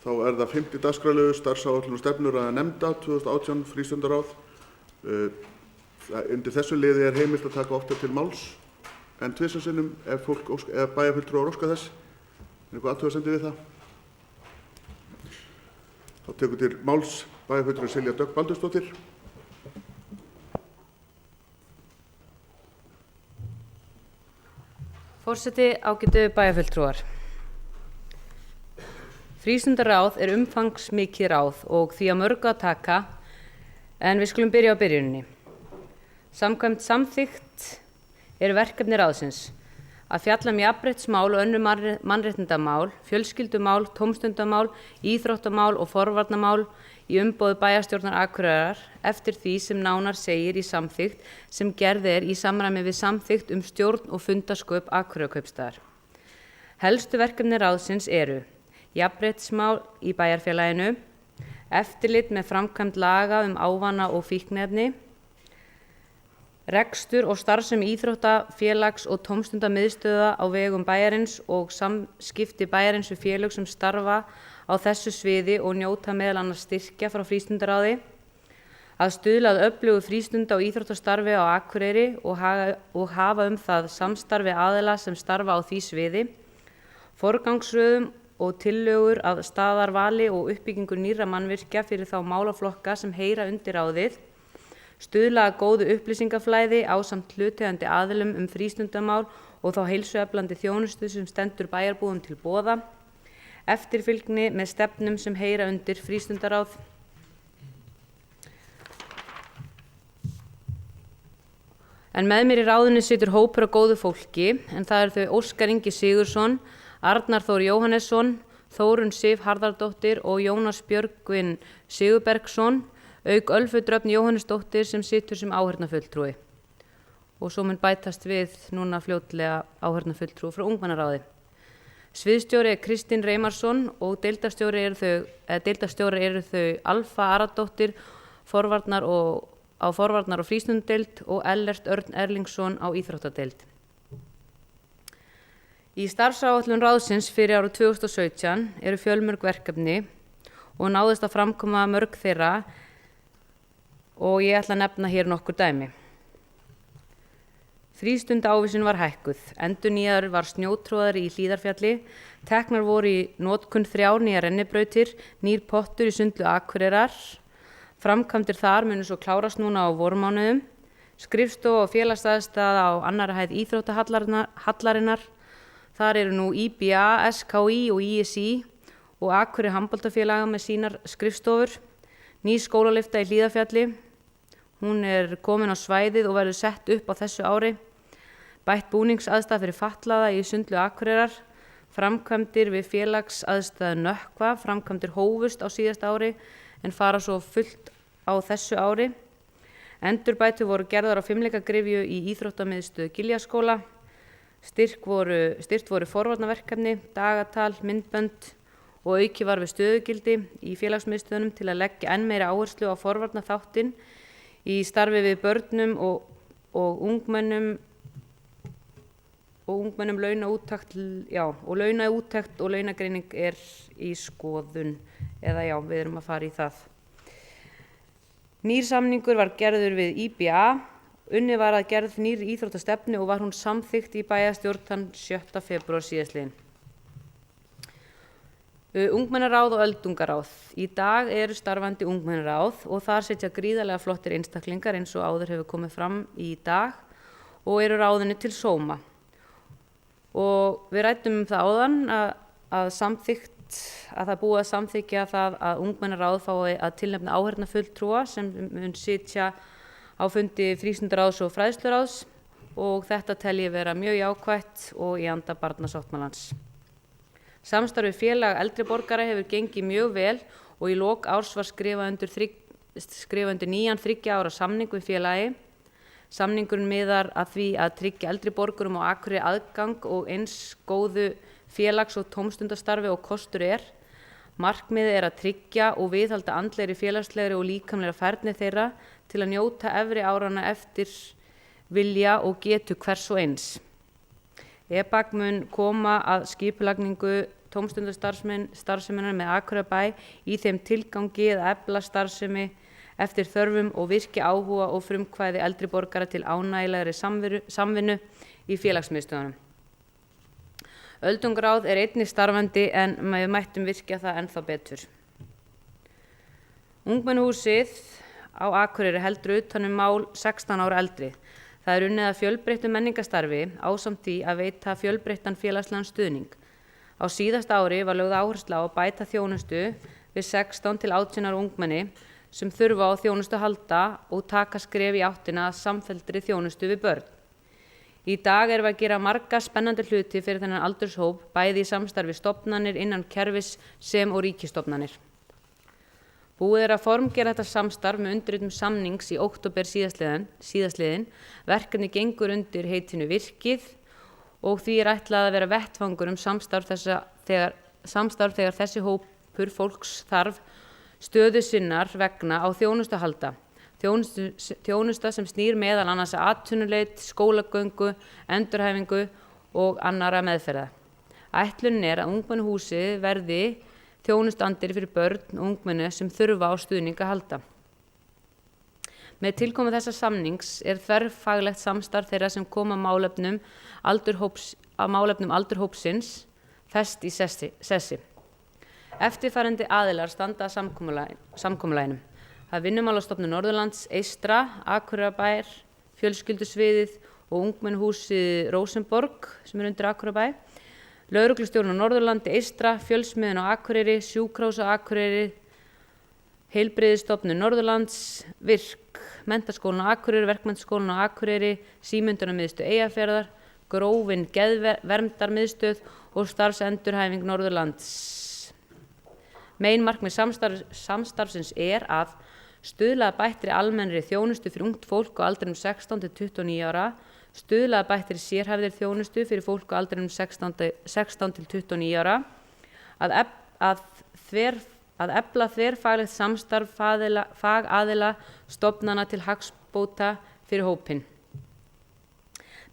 Þá það 5. dagskrárliður starfsáætlun og stefnuræða nefnda 2018 frístundaráð. Undir þessu liði heimilt að taka oftar til máls en tvisvar sinnum ef bæjarfulltrúar óska þess. Eitthvað athugasemdir við það? Þá tekur til máls bæjarfulltrúi Silja Dögg Baldursdóttir. Forseti, ágætu bæjarfulltrúar. Frístundaráð umfangsmikið ráð og því að mörgu að taka, en við skulum byrja á byrjuninni. Samkvæmt samþykkt verkefni ráðsins að fjalla jafnréttismál og önnur mannréttindamál, fjölskyldumál, tómstundamál, íþróttamál og forvarnamál í umboði bæjarstjórnar Akureyrar eftir því sem nánar segir í samþykkt sem gerð í samræmi við samþykkt stjórn og fundasköp Akureyrarkaupstaðar. Helstu verkefni ráðsins jafnréttismál í bæjarfélaginu, eftirlit með framkvæmd laga ávana- og fíkniefni, rekstur og starfsemi íþrótta-, félags- og tómstundamiðstöðva á vegum bæjarins og samskipti bæjarins við félög sem starfa á þessu sviði og njóta meðal annars styrkja frá frístundaráði, að stuðla að öflugu frístunda- og íþróttastarfi á Akureyri og hafa það samstarfi aðila sem starfa á því sviði, forgangsröðun og tillögur að staðarvali og uppbyggingu nýrra mannvirkja fyrir þá málaflokka sem heyra undir ráðið, stuðla að góðu upplýsingaflæði ásamt hlutaðeigandi aðilum frístundamál og þá heilsueflandi þjónustu sem stendur bæjarbúum til boða, eftirfylgni með stefnum sem heyra undir frístundaráð, en með mér í ráðinu situr hópur af góðu fólki, en það þau Óskar Ingi Sigurðsson, Arnar Þór Jóhannesson, Þórunn Sif Harðardóttir og Jónas Björgvin Sigurbergsson, auk Ölfu Dröfn Jóhannesdóttir sem situr sem áheyrnarfulltrúi. Og svo mun bætast við núna fljótlega áheyrnarfulltrúi frá ungmennaráði. Sviðsstjóri Kristín Reymarsson og deildarstjóri þau Alfa Aradóttir á forvarnar- og frístundadeild og Ellert Örn Erlingsson á íþróttadeild. Í starfsáætlun ráðsins fyrir árið 2017 fjölmörg verkefni og náðist að framkoma mörg þeirra og ég ætla að nefna hér nokkur dæmi. Frístundaávísun var hækkuð, endurnýjaður var snjótrúðari í Hlíðarfjalli, teknar voru í notkun 3 nýjar rennibrautir, nýr pottur í Sundlu Akureyrar, framkvæmdir þar munu svo klárast núna á vormánuðum, skrifstofa og félagsaðstaða á annarri hæð íþróttahallarinnar, þar nú IBA, SKÍ og ISÍ og Akureyri handboltafélaga með sínar skrifstofur, ný skólalyfta í Hlíðarfjalli, hún komin á svæðið og verður sett upp á þessu ári, bætt búningsaðstaða fyrir fatlaða í Sundlu Akureyrar, framkvæmdir við félagsaðstæðu Nökkva, framkvæmdir hófust á síðasta ári en fara svo fullt á þessu ári, endurbætur voru gerðar á fimleikagrifju í íþróttamiðstöð Giljaskóla, styrt voru forvarnaverkefni, dagatal, myndbönd og auki var við stöðugildi í félagsmiðstöðunum til að leggja enn meiri áherslu á forvarnaþáttinn í starfi við börnum og ungmennum launaúttekt og launagreining í skoðun eða við að fara í það. Nýr samningur var gerður við IBA, unnið var að gerð nýrri íþróttastefnu og var hún samþykkt í bæjarstjórn þann 7. febrúar síðastliðinn. Ungmennaráð og öldungaráð. Í dag starfandi ungmennaráð og þar sitja gríðarlega flottir einstaklingar eins og áður hefur komið fram í dag og ráðinu til sóma. Og við ræddum það áðan að það búið að samþykkja það að ungmennaráð fái að tilnefna áheyrnarfulltrúa sem mun sitja á fundi frístundaráðs og fræðsluráðs og þetta tel ég vera mjög jákvætt og í anda barnasáttmálans. Samstarf við félag eldri borgara hefur gengið mjög vel og í lok árs var skrifað undir nýjan 3 ára samning við félagi. Samningurinn miðar að því að tryggja eldri borgurum á Akureyri aðgang og eins góðu félags- og tómstundastarfi og kostur Markmiðið að tryggja og viðhalda andlegri, félagslegri og líkamlegri færni þeirra til að njóta efri áranna eftir vilja og getu hvers og eins. EBAG mun koma að skipulagningu tómstundastarfseminnar með Akureyrarbæ í þeim tilgangi að efla starfsemi eftir þörfum og virkja áhuga og frumkvæði eldri borgara til ánægjulegri samvinnu í félagsmiðstöðunum. Öldungaráð er einnig starfandi en við mættum virkja það ennþá betur. Ungmennahúsið á Akureyri heldur utan mál 16 ára eldri. Það er unnið að fjölbreyttu menningarstarfi ásamt því að veita fjölbreyttan félagslegan stuðning. Á síðasta ári var lögð áhersla á að bæta þjónustu við 16 til 18 ára ungmenni sem þurfa á þjónustu að halda og taka skref í áttina að samfelldri þjónustu við börn. Í dag erum við að gera marga spennandi hluti fyrir þennan aldurshóp, bæði í samstarfi stofnanir innan kerfis sem og ríkisstofnanir. Búið er að formgera þetta samstarf með undirritun samnings í október síðastliðinn. Verkefni gengur undir heitinu Virkið og því er ætlað að vera vettvangur samstarf þegar þessi hópur fólks þarf stöðu sinnar vegna á þjónustu að halda. Þjónusta sem snýr meðal annars að atvinnuleit, skólagöngu, endurhæfingu og annarra meðferða. Ætlunin er að ungmennahúsið verði þjónustuanddyri fyrir börn og ungmenni sem þurfa á stuðning að halda. Með tilkomu þessa samnings er þverfaglegt samstarf þeirra sem koma málefnum aldurhópsins fest í sessi. Eftirfarandi aðilar standa að samkomulaginu. Það er Vinnumálastofnun Norðurlands, Eystra, Akureyrarbær, Fjölskyldusviðið og ungmennahúsið Rósenborg sem undir Akureyrarbæ, Lögreglustjórinn á Norðurlandi, Eystra, Fjölsmiðjun á Akureyri, Sjúkrahús á Akureyri, Heilbrigðisstofnun Norðurlands, Virk, Menntaskólinn á Akureyri, Verkmenntaskólinn á Akureyri, Símenntunarmiðstöð Eyjafjarðar, Grófin geðverndarmiðstöð og starfsendurhæfing Norðurlands. Meginmarkmið samstarfsins er að stuðla að bættri almennri þjónustu fyrir ungt fólk á aldrinum 16 til 29 ára, stuðla að bættri sérhæfðri þjónustu fyrir fólk á aldrinum 16 til 29 ára, að efla þverfaglegt samstarf fagaðila stofnana til hagsbóta fyrir hópinn.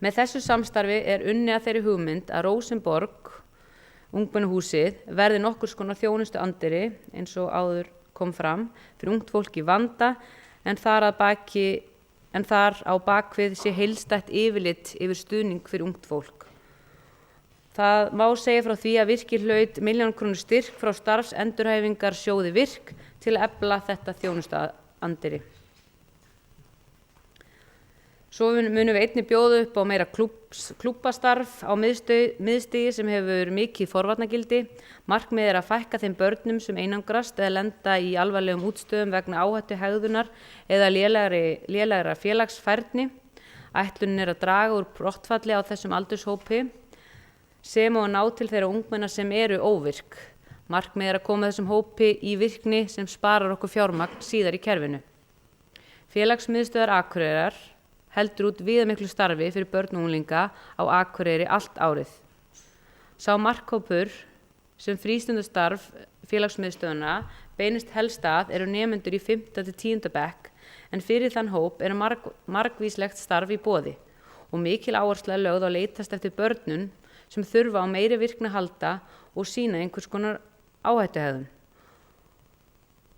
Með þessu samstarfi er unnið að þeirri hugmynd að Rósenborg, ungmennahúsið, verði nokkurs konar þjónustuanddyri eins og áður kom fram fyrir ungt fólk í vanda en þar á bakvið sé heildstætt yfirlit yfir stuðning fyrir ungt fólk. Það má segja frá því að Virkið hlaut 1 milljón króna styrk frá starfsendurhæfingarsjóði Virk til að efla þetta þjónustuanddyri. Svo munum við einnig bjóða upp á meira klúbbastarf á miðstigi sem hefur mikið forvarnagildi. Markmiðið er að fækka þeim börnum sem einangrast eða lenda í alvarlegum útstöðum vegna áhættu hegðunar eða lélegra félagsfærni. Ætlunin er að draga úr brottfalli á þessum aldurshópi sem og að ná til þeirra ungmenna sem eru óvirk. Markmiðið er að koma þessum hópi í virkni sem sparar okkur fjármagn síðar í kerfinu. Félagsmiðstöðvar Akureyrar heldur út viðamiklu starfi fyrir börn og unglinga á Akureyri allt árið. Sá markhópur sem frístundastarf félagsmiðstöðvanna beinist helst að eru nemendur í 5. til 10. bekk en fyrir þann hóp er margvíslegt starf í boði og mikil áhersla er lögð á að leitast eftir börnum sem þurfa á meiri virkni að halda og sýna einhvers konar áhættuhegðun.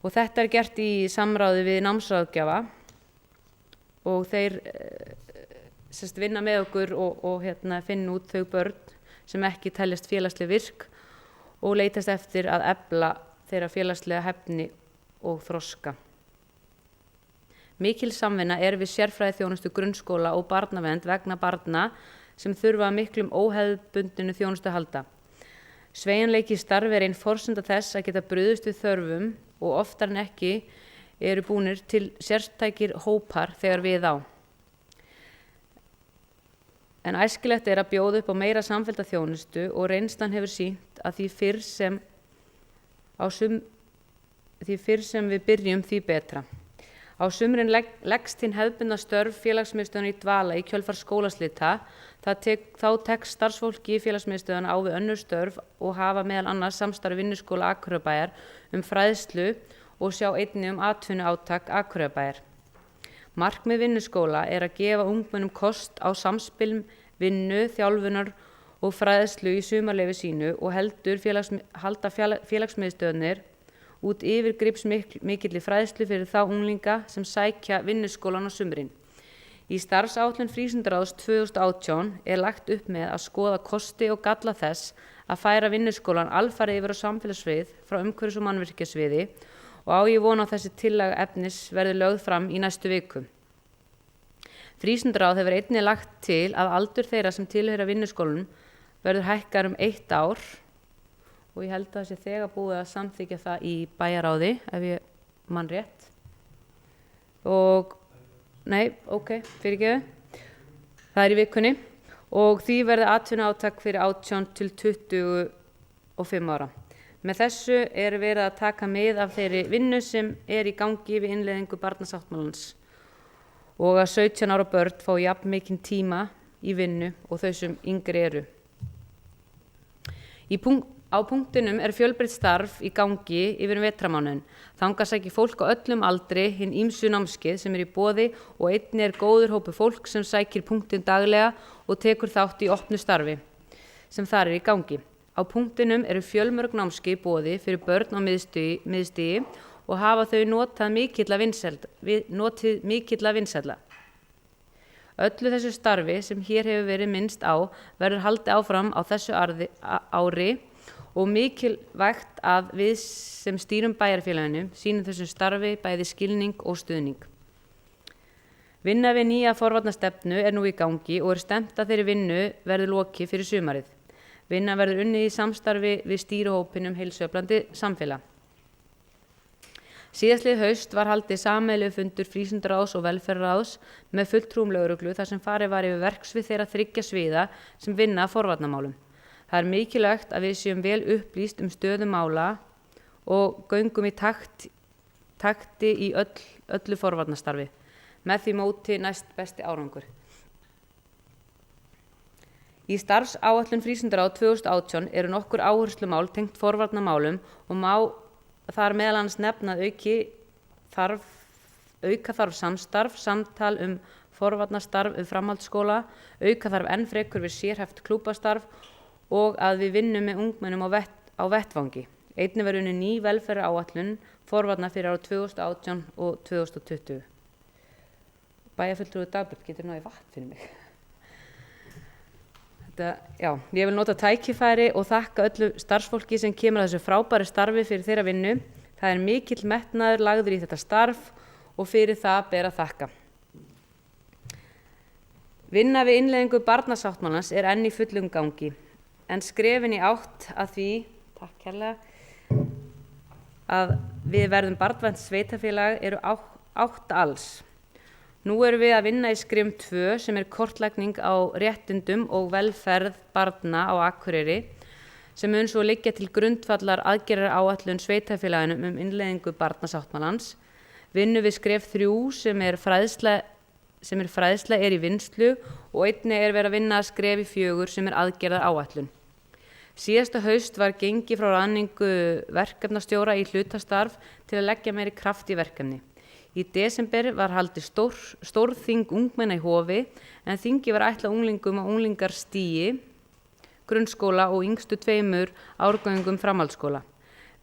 Og þetta er gert í samráði við námsráðgjafa og þeir vinna með okkur og finna út þau börn sem ekki teljast félagslega virk og leitast eftir að efla þeirra félagslega hæfni og þroska. Mikil samvinna er við sérfræðiþjónustu grunnskóla og barnavernd vegna barna sem þurfa miklum óhefðbundinu þjónustu að halda. Sveigjanleiki í starfi er ein forsenda þess að geta brugðist við þörfum og oftar en ekki eru búnir til sértækir hópar þegar við á. En æskilegt er að bjóða upp á meira samfellda þjónustu og reynslan hefur sýnt að því fyrr sem við byrjum því betra. Á sumrin leggst hinn hefðbundna störf félagsmiðstöðvanna í dvala í kjölfar skólaslita. Þá tekst starfsfólki í félagsmiðstöðvanna á við önnur störf og hafa meðal annars samstarf Vinnuskóla Akureyrarbæjar fræðslu og sjá einnig atvinnuátak Akureyrarbæjar. Markmið Vinnuskóla er að gefa ungmennum kost á samspil vinnu, þjálfunar og fræðslu í sumarleyfi sínu og halda félagsmiðstöðnir út yfirgripsmikilli fræðslu fyrir þá unglinga sem sækja vinnuskólan á sumrin. Í starfsáætlun Frístundaráðs 2018 lagt upp með að skoða kosti og galla þess að færa vinnuskólan alfarið yfir á samfélagssvið frá umhverfis- og mannvirkjasviði og á ég von á þessi tillaga efnis verði lögð fram í næstu viku. Frístundaráð hefur einnig lagt til að aldur þeirra sem tilheyra vinnuskólanum verður hækkar 1 ár og ég held að það sé þegar búið að samþykkja það í bæjaráði ef ég man rétt. Það í vikunni og því verði atvinnuátak fyrir 18 til 25 ára. Með þessu verið að taka mið af þeirri vinnu sem í gangi við innleiðingu barnasáttmálans og að 17 ára börn fá jafn mikinn tíma í vinnu og þau sem yngri eru. Á punktinum fjölbreytt starf í gangi yfir vetrarmánuðinn. Þangað sækir fólk á öllum aldri hin ýmsu námskeið sem í boði og einnig góður hópur fólk sem sækir punktinn daglega og tekur þátt í opnu starfi sem þar í gangi. Á punktinum fjölmörg námskeið í boði fyrir börn á miðstigi og hafa þau notið mikilla vinsælda. Öllu þessu starfi sem hér hefur verið minnst á verður haldið áfram á þessu ári og mikilvægt að við sem stýrum bæjarfélaginu sýnum þessum starfi bæði skilning og stuðning. Vinna við nýja forvarnastefnu nú í gangi og stefnt að þeirri vinnu verður lokið fyrir sumarið. Vinna verður unnið í samstarfi við stýrihópinn heilsueflandi samfélag. Síðastliðið haust var haldið sameiginlegur fundur Frístundaráðs og Velferðarráðs með fulltrúum lögreglu þar sem farið var yfir verksvið þeirra 3 sviða sem vinna að forvarnamálum. Það mikilvægt að við séum vel upplýst stöðu mála og göngum í takti í öllu forvarnastarfi. Með því móti næst besti árangur. Í starfsáætlun Frístundaráðs 2018 nokkur áherslumál tengt forvarnamálum og má þar meðal annars nefna að auka þarf samstarf, samtal forvarnastarf framhaldsskóla, auka þarf enn frekar við sérhæft klúbbastarf og að við vinnum með ungmennum á vettvangi. Einnig verður unnið ný velferðaráætlun forvarna fyrir árið 2018 og 2020. Bæjarfulltrúi Dagbjörn, getur náði vatn fyrir mig? Ég vil nota tækifæri og þakka öllu starfsfólki sem kemur að þessu frábæru starfi fyrir þeirra vinnu. Það mikill metnaður lagður í þetta starf og fyrir það ber að þakka. Vinna við innleiðingu barnasáttmálans enn í fullum gangi, en skrefin í átt að því, takk kærlega, að við verðum barnvænt sveitarfélag 8 alls. Nú við að vinna í skrefum 2 sem kortlægning á réttindum og velferð barna á Akureyri sem mun svo liggja til grundvallar aðgerðaráætlun sveitarfélaginu innleiðingu barnasáttmálans. Vinnu við skref 3 sem fræðsla í vinnslu og einnig verið að vinna að skrefi 4 sem aðgerðaráætlun. Síðasta haust var gengið frá ráðningu verkefnastjóra í hlutastarf til að leggja meiri kraft í verkefni. Í desember var haldið stórþing ungmenna í Hofi en þingi var ætlað unglingum á unglingarstigi, grunnskóla og yngstu 2 árgöngum framhaldsskóla.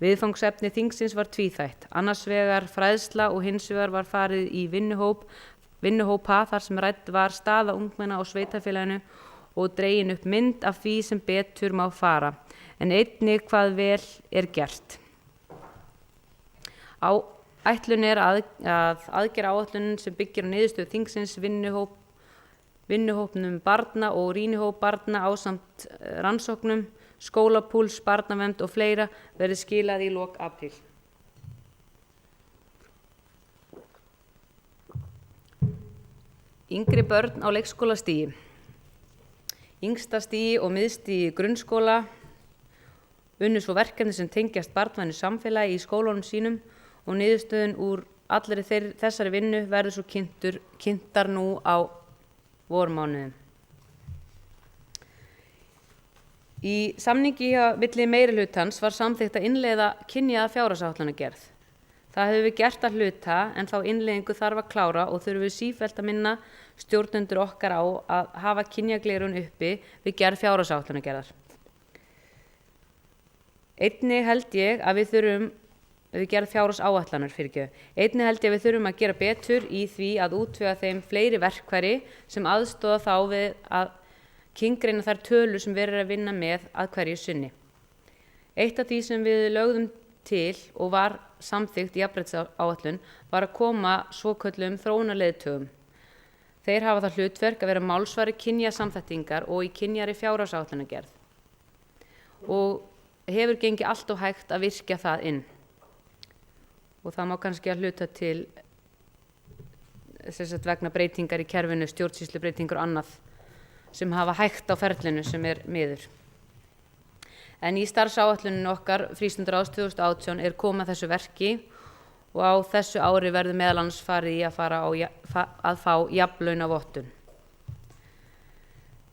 Viðfangsefni þingsins var tvíþætt, annars vegar fræðsla og hins vegar var farið í vinnuhópa þar sem rædd var staða ungmenna á sveitarfélaginu og dregin upp mynd af því sem betur má fara, en einnig hvað vel gert. Ætlun að aðgerðaáætlunin sem byggir á niðurstöðu þingsins, vinnuhópnum barna og rýnihóp barna ásamt rannsóknum, skólapúls, barnavernd og fleira verði skilað í lok apríl. Yngri börn á leikskólastigi. Yngsta stigi og miðstigi grunnskóla unnu svo verkefni sem tengjast barnvænu samfélagi í skólunum sínum og niðurstöðun úr allri þessari vinnu verður svo kynntar nú á vormánuðum. Í samningi milli meirihlutans var samþykkt að innleiða kynjaða fjárhagsáætlanagerð. Það hefur við gert að hluta en þá innleiðingu þarf að klára og þurfum við sífellt að minna stjórnendur okkar á að hafa kynjaglerun uppi við gerð fjárhagsáætlanagerðar. Einnig held ég að við þurfum að gera betur í því að útvega þeim fleiri verkfæri sem aðstoða þá við að kyngreina þær tölur sem verið að vinna með að hverju sinni. Eitt af því sem við lögðum til og var samþykkt í jafnréttisáætlun var að koma svokölluðum þróunarleiðtogum. Þeir hafa það hlutverk að vera málsvari kynjasamþættingar og í kynjari fjárhagsáætlanagerð og hefur gengið allt of hægt að virkja það inn. Og það má kannski að hluta til vegna breytingar í kerfinu, stjórnsýslubreytingar og annað sem hafa hægt á ferlinu sem miður. En í starfsáætluninu okkar Frístundaráðs 2018 komað þessu verki og á þessu ári verður meðal annars farið í að fá jafnlaunavottun.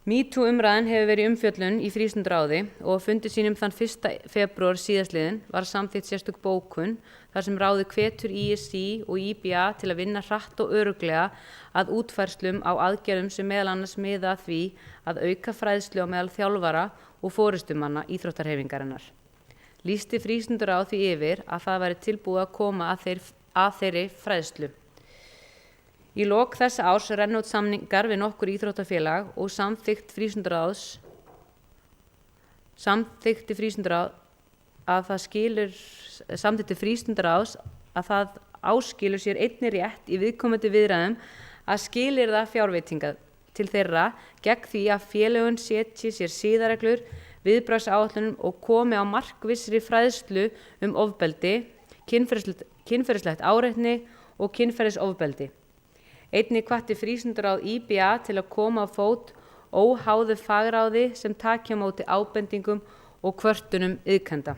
MeToo-umræðan hefur verið í umfjöllun í Frístundaráði og á fundi sínum þann 1. febrúar síðastliðinn var samþykkt sérstök bókun þar sem ráðið hvetur ISÍ og IBA til að vinna hratt og örugglega að útfærslum á aðgerðum sem meðal annars miða að því að auka fræðslu á meðal þjálfara og forystumanna íþróttahreyfingarinnar. Lýsti Frístundaráð því yfir að það væri tilbúið að koma að þeirri fræðslu. Í lok þessa árs renna út samningar við nokkur íþróttafélag og samþykkti Frístundaráð að það áskilur sér einnig rétt í viðkomandi viðræðum að skilyrða fjárveitinga til þeirra gegn því að félögin setji sér siðareglur, viðbragðsáætlunum og komi á markvissri fræðslu ofbeldi, kynferðislegt áreitni og kynferðisofbeldi. Einnig hvatti Frístundaráð IBA til að koma á fót óháðu fagráði sem taki á móti ábendingum og kvörtunum iðkenda.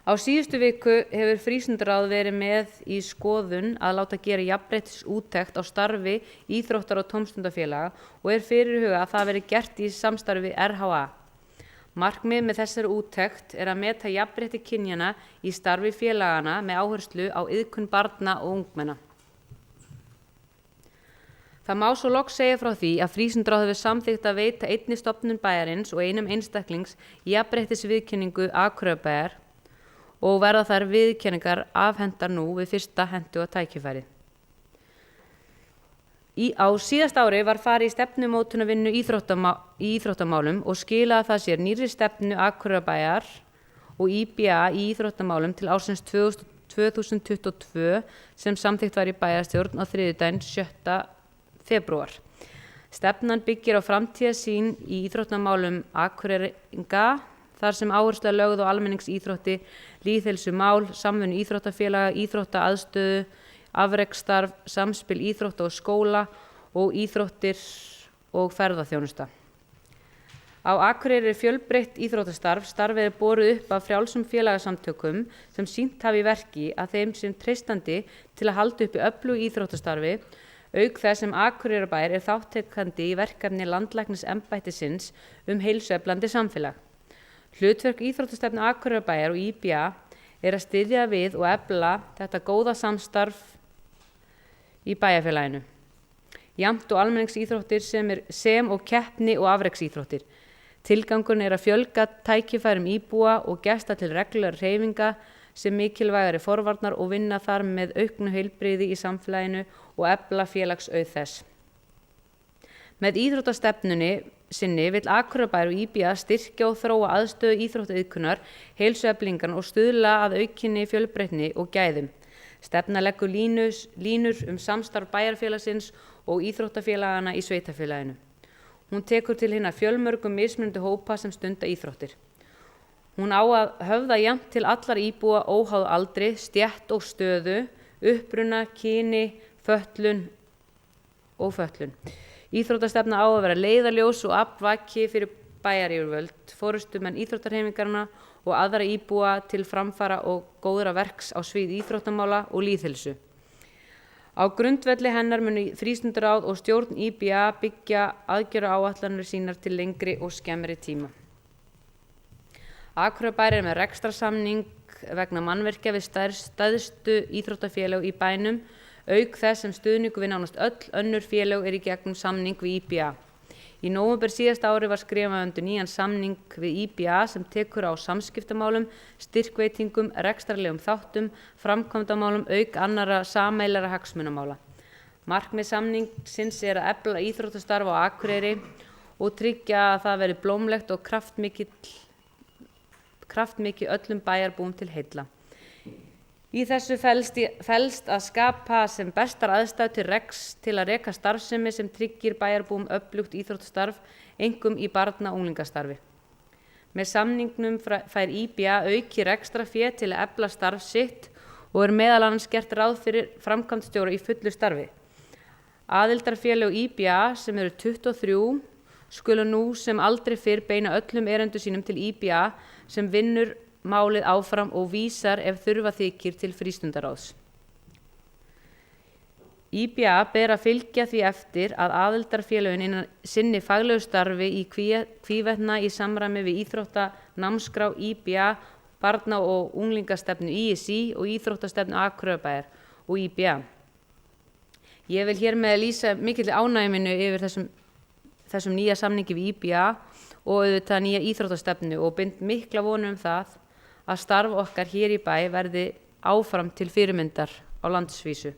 Á síðustu viku hefur Frístundaráð verið með í skoðun að láta gera jafnréttisúttekt á starfi íþróttar- og tómstundafélaga og fyrirhugað að það verið gert í samstarfi við RHA. Markmið með þessari úttekt að meta jafnrétti kynjanna í starfi félagana með áherslu á iðkun barna og ungmenna. Það má svo loks segja frá því að Frístundaráð hefur samþykkt að veita einni stofnun bæjarins og einum einstaklings jafnréttisviðurkenningu Akureyrarbæjar og verða þær viðurkenningar afhentar nú við fyrsta hentuga tækifæri. Á síðasta ári var farið í stefnumótunarvinnu í íþróttamálum og skilaði það sér nýrri stefnu Akureyrarbæjar og IBA í íþróttamálum til ársins 2022 sem samþykkt var í bæjarstjórn á þriðjudaginn 7. febrúar. Stefnan byggir á framtíðarsýn í íþróttamálum Akureyringa þar sem áhersla er lögð á almenningsíþrótti, lýðheilsumál, samvinnu íþróttafélaga, íþróttaaðstöðu, afreksstarf, samspil íþrótta og skóla og íþróttir og ferðaþjónusta. Á Akureyri fjölbreytt íþróttastarf. Starfið er borið upp af frjálsum félagasamtökum sem sýnt hafi í verki að þeim sem treystandi til að halda uppi öflugu íþróttastarfi, auk þess sem Akureyrarbær þátttakandi í verkefni landlæknisembættisins heilsueflandi samfélag. Hlutverk íþróttastefnu Akureyrarbæjar og IBA að styðja við og efla þetta góða samstarf í bæjarfélaginu, jafnt og almenningsíþróttir sem og keppni og afreksíþróttir. Tilgangurinn að fjölga tækifærum íbúa og gesta til reglulegra hreyfinga sem mikilvægari forvarnar og vinna þar með auknu heilbrigði í samfélaginu og efla félagsauð þess. Með íþróttastefnunni sinni vill Akureyrarbær og IBA styrkja og þróa aðstöðu íþróttaiðkunar, heilsueflingar og stuðla að aukinni fjölbreytni og gæðum. Stefna leggur línur samstarf bæjarfélagsins og íþróttafélagana í sveitarfélaginu. Hún tekur til hinna fjölmörgum mismunandi hópa sem stunda íþróttir. Hún á að höfða jafnt til allar íbúa óháð aldri, stétt og stöðu, uppruna, kyni, fötlun. Íþróttastefna á að vera leiðarljós og aflvaki fyrir bæjaryfirvöld, forystumenn íþróttahreyfingarinnar og aðra íbúa til framfara og góðra verks á sviði íþróttamála og lýðheilsu. Á grundvelli hennar munu Frístundaráð og stjórn IBA byggja aðgerðaáætlanir sínar til lengri og skemmri tíma. Akureyrarbær með rekstrarsamning vegna mannvirkja við stærstu íþróttafélög í bænum, auk þess sem stuðningur við nánast öll önnur félög í gegnum samning við IBA. Í nóvember síðasta ári var skrifað undir nýjan samning við IBA sem tekur á samskiptamálum, styrkveitingum, rekstrarlegum þáttum, framkvæmdamálum auk annarra sameiginlegra hagsmunamála. Markmið samningsins að efla íþróttastarf á Akureyri og tryggja að það verði blómlegt og kraftmikið öllum bæjarbúum til heilla. Í þessu felst að skapa sem bestar aðstæður til að reka starfsemi sem tryggir bæjarbúum öflugt íþróttastarf, einkum í barna- og unglingastarfi. Með samningnum fær IBA aukið rekstrarfé til að efla starf sitt og meðal annars gert ráð fyrir framkvæmdastjóra í fullu starfi. Aðildarfélög IBA sem eru 23 skulu nú sem aldrei fyrr beina öllum erindum sínum til IBA sem vinnur málið áfram og vísar ef þurfa þykir til frístundaráðs. IBA ber að fylgja því eftir að aðildarfélögin innan sinni faglegu starfi í hvívetna í samræmi við íþróttanámskrá IBA, barna- og unglingastefnu ISÍ og íþróttastefnu Akureyrarbæjar og IBA. Ég vil hér með lýsa mikilli ánægju minni yfir þessum nýja samningi við IBA og auðvitað nýja íþróttastefnu og bind mikla vonum það að starf okkar hér í bæ verði áfram til fyrirmyndar á landsvísu.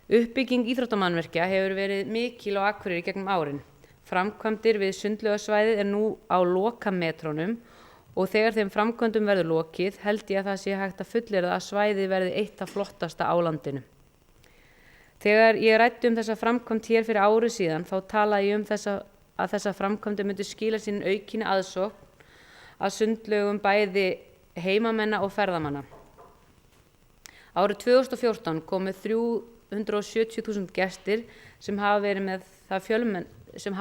Uppbygging íþróttamannvirkja hefur verið mikil á Akureyri gegnum árin. Framkvæmdir við sundlaugasvæðið nú á lokametrónum og þegar þeim framkvæmdum verður lokið held ég að það sé hægt að fullyrða að svæðið verði eitt af flottasta á landinu. Þegar ég ræddi þessa framkvæmd hér fyrir ári síðan þá talaði ég að þessa framkvæmdir myndu skila sín aukinni aðsókn að sundlaugum bæði heimamenna og ferðamanna. Árið 2014 komu 370.000 gestir sem hafa verið sem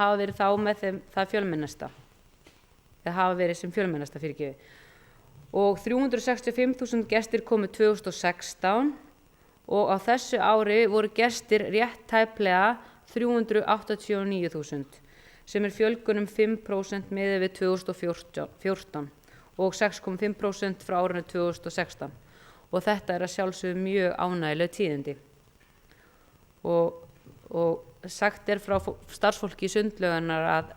fjölmennasta og 365.000 gestir komu 2016 og á þessu ári voru gestir rétt tæplega 389.000 sem fjölgun 5% miðað við 2014 og 6,5% frá árinu 2016 og þetta að sjálfsögðu mjög ánægjuleg tíðindi. Og sagt frá starfsfólki í sundlaugarnar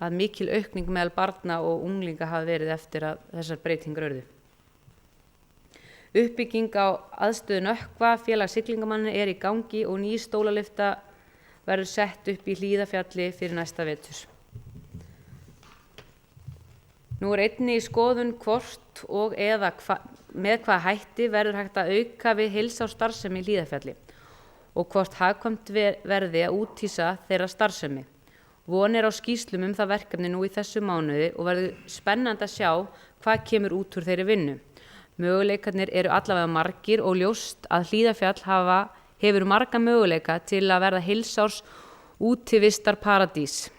að mikil aukning meðal barna og unglinga hafi verið eftir að þessar breytingar urðu. Uppbygging á aðstöðu Nökkva félags siglingamanna í gangi og ný stólalyfta verður sett upp í Hlíðarfjalli fyrir næsta vetur. Nú einnig í skoðun hvort og eða með hvaða hætti verður hægt að auka við heilsársstarfsemi í Hlíðarfjalli og hvort hagkvæmt verði að úthýsa þeirra starfsemi. Von á skýrslum það verkefni nú í þessu mánuði og verður spennandi að sjá hvað kemur út úr þeirri vinnu. Möguleikarnir eru allavega margir og ljóst að Hlíðarfjall hefur marga möguleika til að verða heilsárs útivistarparadís.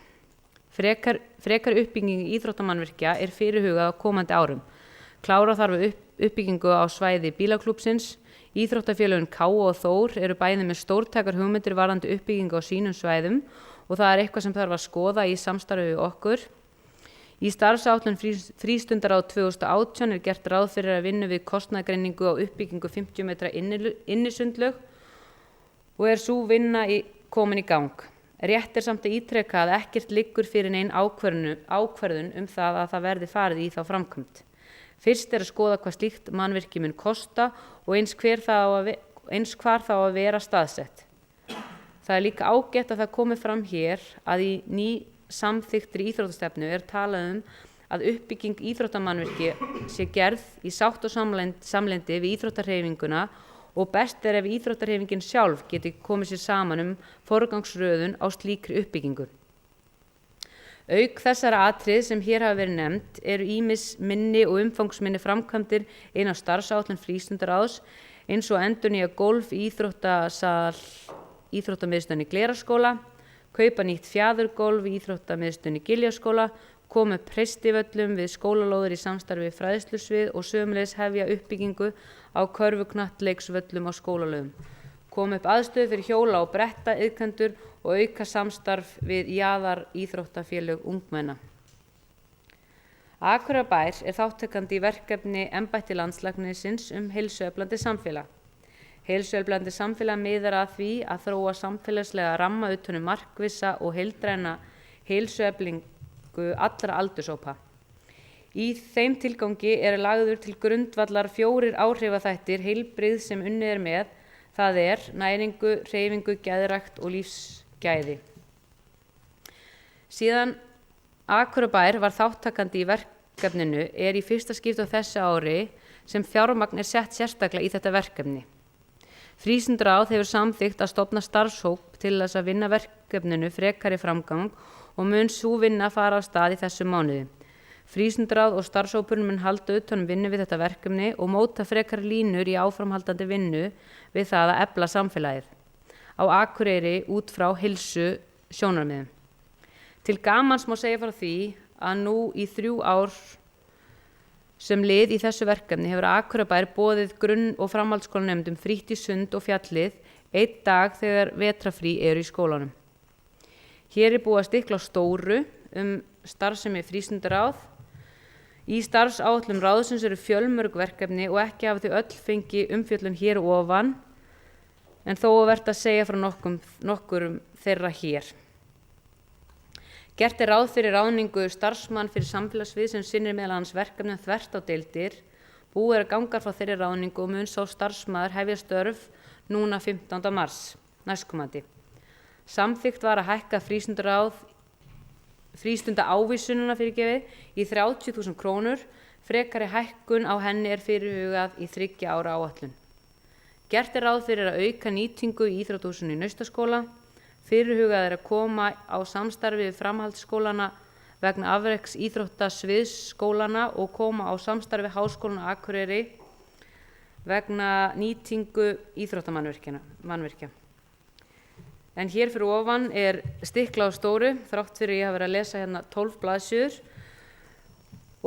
Frekar uppbygging íþróttamannvirkja fyrirhugað á komandi árum. Klára þarf uppbyggingu á svæði bílaklúbbsins. Íþróttafélögin K og Þór eru bæði með stórtækar hugmyndir varðandi uppbyggingu á sínum svæðum og það eitthvað sem þarf að skoða í samstarfi við okkur. Í starfsáætlun frístundaráð 2018 gert ráð fyrir að vinna við kostnaðargreiningu á uppbyggingu 50 metra innisundlaug og sú vinna komin í gang. Rétt samt að ítreka að ekkert liggur fyrir nein ákvörðun það að það verði farið í þá framkvæmd. Fyrst að skoða hvað slíkt mannvirki mun kosta og eins hvar það á að vera staðsett. Það líka ágætt að það komi fram hér að í ný samþykktri íþróttastefnu talað að uppbygging íþróttamannvirki sé gerð í sátt og samlyndi við íþróttahreyfinguna og best ef íþróttahreyfingin sjálf geti komið sér saman forgangsröðun á slíkri uppbyggingu. Auk þessara atriði sem hér hafa verið nefnd ýmis minni og umfangsminni framkvæmdir inn á starfsáætlun frístundaráðs eins og endurnýja golf í íþróttamiðstöðinni Glerárskóla, kaupa nýtt fjaðurgólf í íþróttamiðstöðinni Giljaskóla, koma upp hreistivöllum við skólalóðir í samstarfi við fræðslusvið og sömuleiðis hefja uppbyggingu á körfuknattleiksvöllum á skólalögum, koma upp aðstöðu fyrir hjóla og bretta iðkendur og auka samstarf við jaðar íþróttafélög ungmenna. Akureyrarbær er þátttakandi í verkefni embætti landlæknisins heilsueflandi samfélag. Heilsueflandi samfélag miðar að því að þróa samfélagslega ramma utan markvissa og heildræna heilsueflingu allra aldurshópa. Í þeim tilgangi lagður til grundvallar 4 áhrifaþættir heilbrigðs sem unnið með, það næringu, hreyfingu, geðrækt og lífsgæði. Síðan Akureyrarbær var þátttakandi í verkefninu í fyrsta skipti á þessu ári sem fjármagn sett sérstaklega í þetta verkefni. Frístundaráð hefur samþykkt að stofna starfshóp til þess að vinna verkefninu frekari framgang og mun sú vinna fara af stað í þessum mánuði. Frístundaráð og starfshópurinn mun halda utan vinnu við þetta verkefni og móta frekari línur í áframhaldandi vinnu við það að efla samfélagið á Akureyri út frá heilsu sjónarmiðum. Til gamans má segja frá því að nú í 3 ár sem lið í þessu verkefni hefur Akureyrarbær boðið grunn- og framhaldsskólanemendum frítt í sund og fjallið 1 dag þegar vetrarfrí eru í skólanum. Hér búið að stikla á stóru starfsemi frístundaráð. Í starfsáætlun ráðsins eru fjölmörg verkefni og ekki hafa þau öll fengið umfjöllun hér ofan, en þó vert að segja frá nokkurum þeirra hér. Gert ráð fyrir ráðningu starfsmann fyrir samfélagssvið sem sinnir meðal annars verkefnum þvert á deildir. Búið að ganga frá þeirri ráðningu og mun sá starfsmaður hefja störf núna 15. mars næstkomandi. Samþykkt var að hækka frístundaávísunina í 30.000 krónur. Frekari hækkun á henni fyrirhugað í 3 ára áætlun. Gert ráð fyrir að auka nýtingu í íþróttahúsinu í Naustaskóla. Fyrirhugað að koma á samstarfi við framhaldsskólana vegna afreks íþróttasviðsskólana og koma á samstarfi Háskólann á Akureyri vegna nýtingu íþróttamannvirkja. En hér fyrir ofan stikla á stóru, þrátt fyrir ég hafa verið að lesa hérna 12 blaðsíður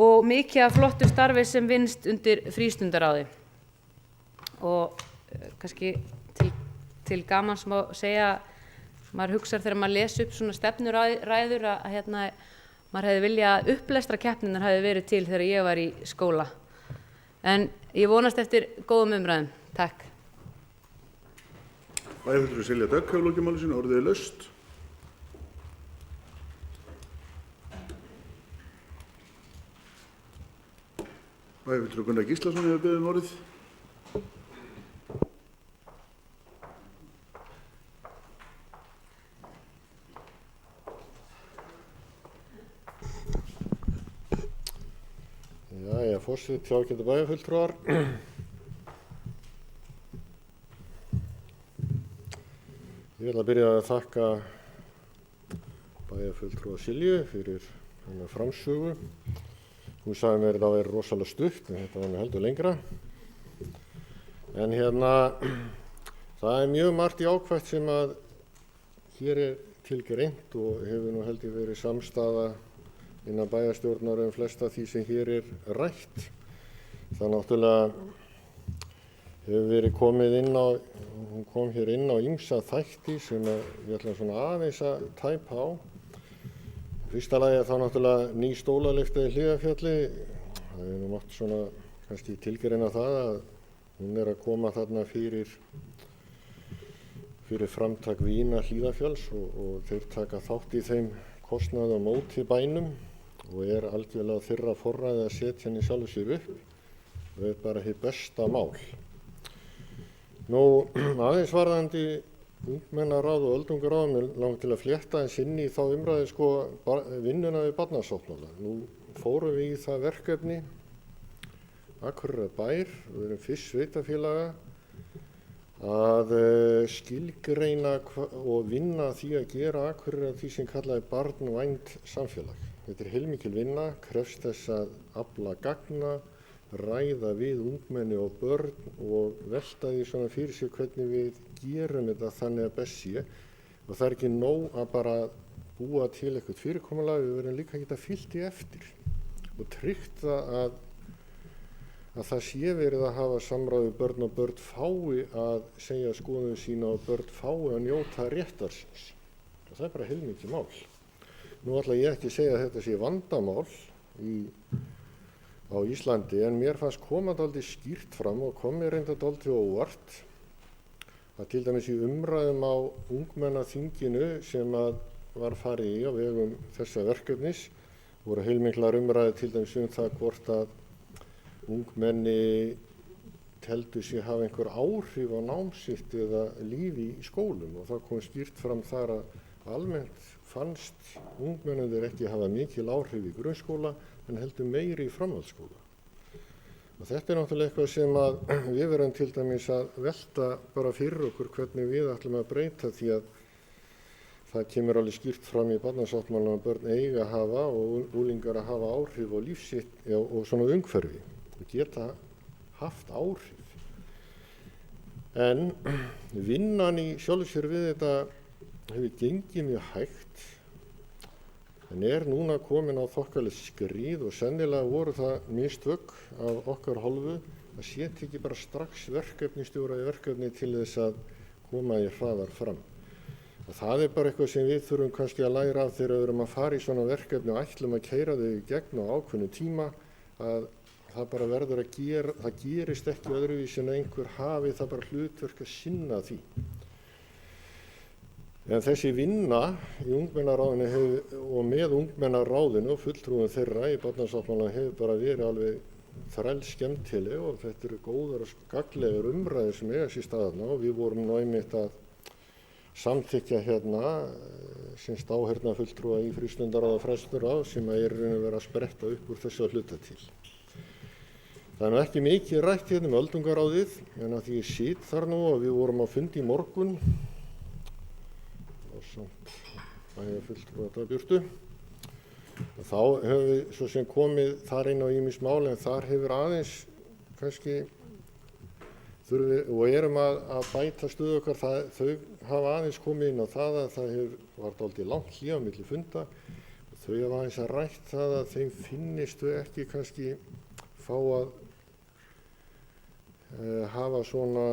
og mikið af flottu starfi sem vinnst undir frístundaráði. Og kannski til gamans má segja, maður hugsar þegar maður les upp svona stefnuræður að maður hefði viljað að upplestrakeppnirnar hefði verið til þegar ég var í skóla. En ég vonast eftir góðum umræðum. Takk. Bæjarfulltrúi Silja Dögg hefur lokið máli sínu, orðið laust. Bæjarfulltrúi Gunnar Gíslason hefur beðið orðið. Jæja, forseti, ágætu bæjarfulltrúar. Ég vil að byrja að þakka bæjarfulltrúa Silju fyrir hennar framsögu. Hún sagði mér að það væri rosalega stutt, en þetta var heldur lengra. En það mjög margt jákvætt sem að hér tilgreint og hefur nú held ég verið samstaða innan bæjarstjórnar flesta því sem hér rætt. Það náttúrulega hefur verið komið hún kom hér inn á ýmsa þætti sem ég ætla svona aðeins að tæpa á. Fyrsta lagi þá náttúrulega ný stólalyfta í Hlíðarfjalli. Það hefur nú mátt svona kannski tilgreina það að hún að koma þarna fyrir framtak Vína Hlíðarfjalls og þeir taka þátt í þeim kostnaði á móti bænum og algjörlega þeirra forræði að setja henni sjálfu sér upp og bara hið besta mál. Nú, aðeins varðandi ungmennaráð og öldungaráð, mér langar til að flétta inn í þá umræðu vinnuna við barnasáttmála. Nú fórum við í það verkefni, Akureyrarbær, við erum fyrst sveitarfélaga, að skilgreina og vinna því að gera Akureyri því sem kallaði barnvænt samfélag. Þetta heilmikil vinna, krefst þess að afla gagna, ræða við ungmenni og börn og velta því svona fyrir sér hvernig við gerum þetta þannig að best sé. Og það ekki nóg að bara búa til eitthvað fyrirkomulag, við verðum líka að geta fylgt því eftir og tryggt það að það sé verið að hafa samráð við börn og börn fái að segja skoðun sína og börn fái að njóta réttarsins. Og það bara heilmikið mál. Nú ætla ég ekki að segja að þetta sé vandamál á Íslandi, en mér fannst koma dálítið skýrt fram og kom mér reynda dálítið óvart að til dæmis í umræðum á ungmennaþinginu sem að var farið í á vegum þessa verkefnis voru heilmiklar umræður til dæmis það hvort að ungmenni teldu sig hafa einhver áhrif á nám sitt eða lífi í skólum, og það kom skýrt fram þar að almennt fannst ungmennum þeir ekki hafa mikil áhrif í grunnskóla en heldur meiri í framhaldsskóla. Og þetta náttúrulega eitthvað sem að við verðum til dæmis að velta bara fyrir okkur hvernig við ætlum að breyta, því að það kemur alveg skýrt fram í barnasáttmálanum að börn eiga að hafa og unglingar að hafa áhrif á líf sitt og svona umhverfi og geta haft áhrif. En vinnan í sjálfu sér við þetta hefur gengið mjög hægt, en núna komin á þokkalegt skrið og sennilega voru það mistök af okkar hálfu að setja ekki bara strax verkefnistjóra í verkefni til þess að koma í hraðar fram. Og það bara eitthvað sem við þurfum kannski að læra af þegar við erum að fara í svona verkefni og ætlum að keyra þau í gegn á ákveðnu tíma, að það bara verður að það gerist ekki öðruvísi en einhver hafi það bara hlutverk að sinna því. En þessi vinna í ungmennaráðinu og með ungmennaráðinu og fulltrúum þeirra í barnasáttmálanum hefur bara verið alveg þrælskemmtileg, og þetta eru góðar og gagnlegar umræður sem eiga sér stað þarna, og við vorum nú einmitt að samþykkja semst áheyrnarfulltrúa í frístundaráð og fræðsluráð sem í raun og veru að spretta upp úr þessu að hluta til. Það er nú ekki mikið rætt um öldungaráðið, en að því ég sit þar nú og við vorum á fundi í morgun og samt bæjarfulltrúa Dagbjörtu, og þá höfum við svo sem komið þar inn á ýmis mál, en þar hefur aðeins kannski og erum að bæta stöðu okkar, þau hafa aðeins komið inn á það að það var dálítið langt hlé á milli funda, og þau hafa aðeins að rætt það að þeim finnist þau ekki kannski fá að hafa svona,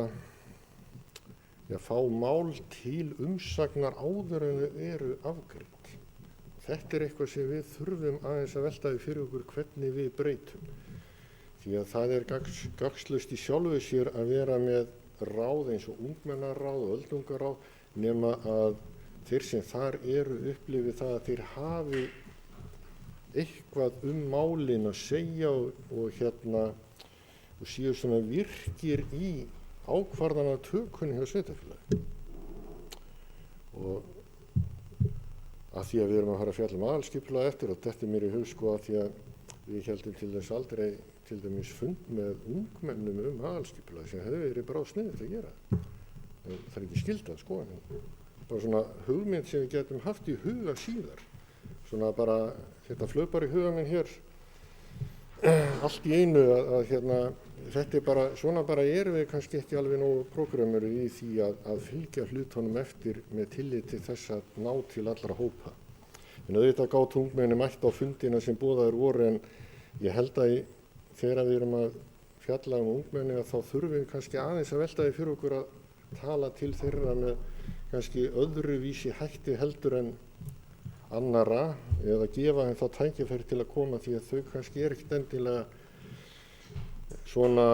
fá mál til umsagnar áður en þau eru afgreidd. Þetta eitthvað sem við þurfum aðeins að velta fyrir okkur hvernig við breytum. Því að það gagnslaust í sjálfu sér að vera með ráð eins og ungmennaráð og öldungaráð, nema að þeir sem þar eru upplifi það að þeir hafi eitthvað málin að segja og séu svona virkir í ákvarðanatökunni hjá sveitarfélagi. Og að því að við erum að fara að fjalla aðalskipulag eftir, og þetta mér í hug að því að við heldum til þess aldrei til dæmis fund með ungmennum aðalskipulag sem hefur verið bara sniðugt að gera. En það er ekki skylda sko, en bara svona hugmynd sem við getum haft í huga síðar. Svona bara, þetta flög bara í huga minn hér allt í einu að þetta bara, svona bara erum við kannski ekki alveg nógu prógramur í því að fylgja hlutunum eftir með tillit til þess að ná til allra hópa. En auðvitað gátu ungmenni mætt á fundina sem boðaðir voru, en ég held að þegar við erum að fjalla ungmenni að þá þurfum við kannski aðeins að velta því fyrir okkur að tala til þeirra með kannski öðruvísi hætti heldur en annara, eða gefa þeim þá tækifæri til að koma, því að þau kannski ekkert endilega svona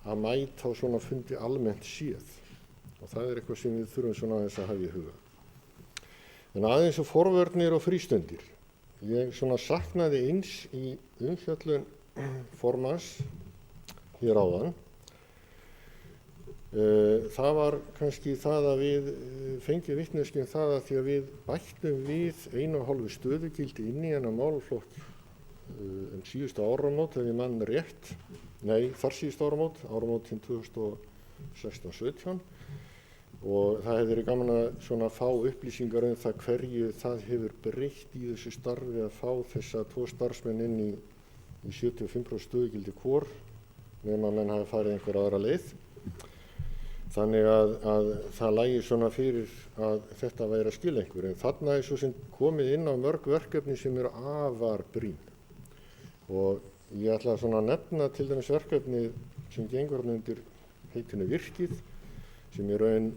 að mæta á svona fundi almennt séð, og það eitthvað sem við þurfum svona aðeins að hafa í huga. En aðeins og forvörnir og frístundir. Ég svona saknaði eins í umfjöllun formans hér áðan. Það var kannski það að við fengjum vitneskju það að því að við bættum við 1,5 stöðugildi inn í þennan málaflokk síðustu áramót, ef ég man rétt, þar síðustu áramótin 2016-17, og það hefði verið gaman að svona fá upplýsingar það hverju það hefur breytt í þessu starfi að fá þessa 2 starfsmenn inn í 75% stöðugildi hvor, nema menn hafi farið einhver aðra leið. Þannig að það lægi svona fyrir að þetta væri að skila einhver, en þarna svo sem komið inn á mörg verkefni sem eru afar brýn. Og ég ætla svona að nefna til dæmis verkefni sem gengur undir heitinu Virkið, sem í raun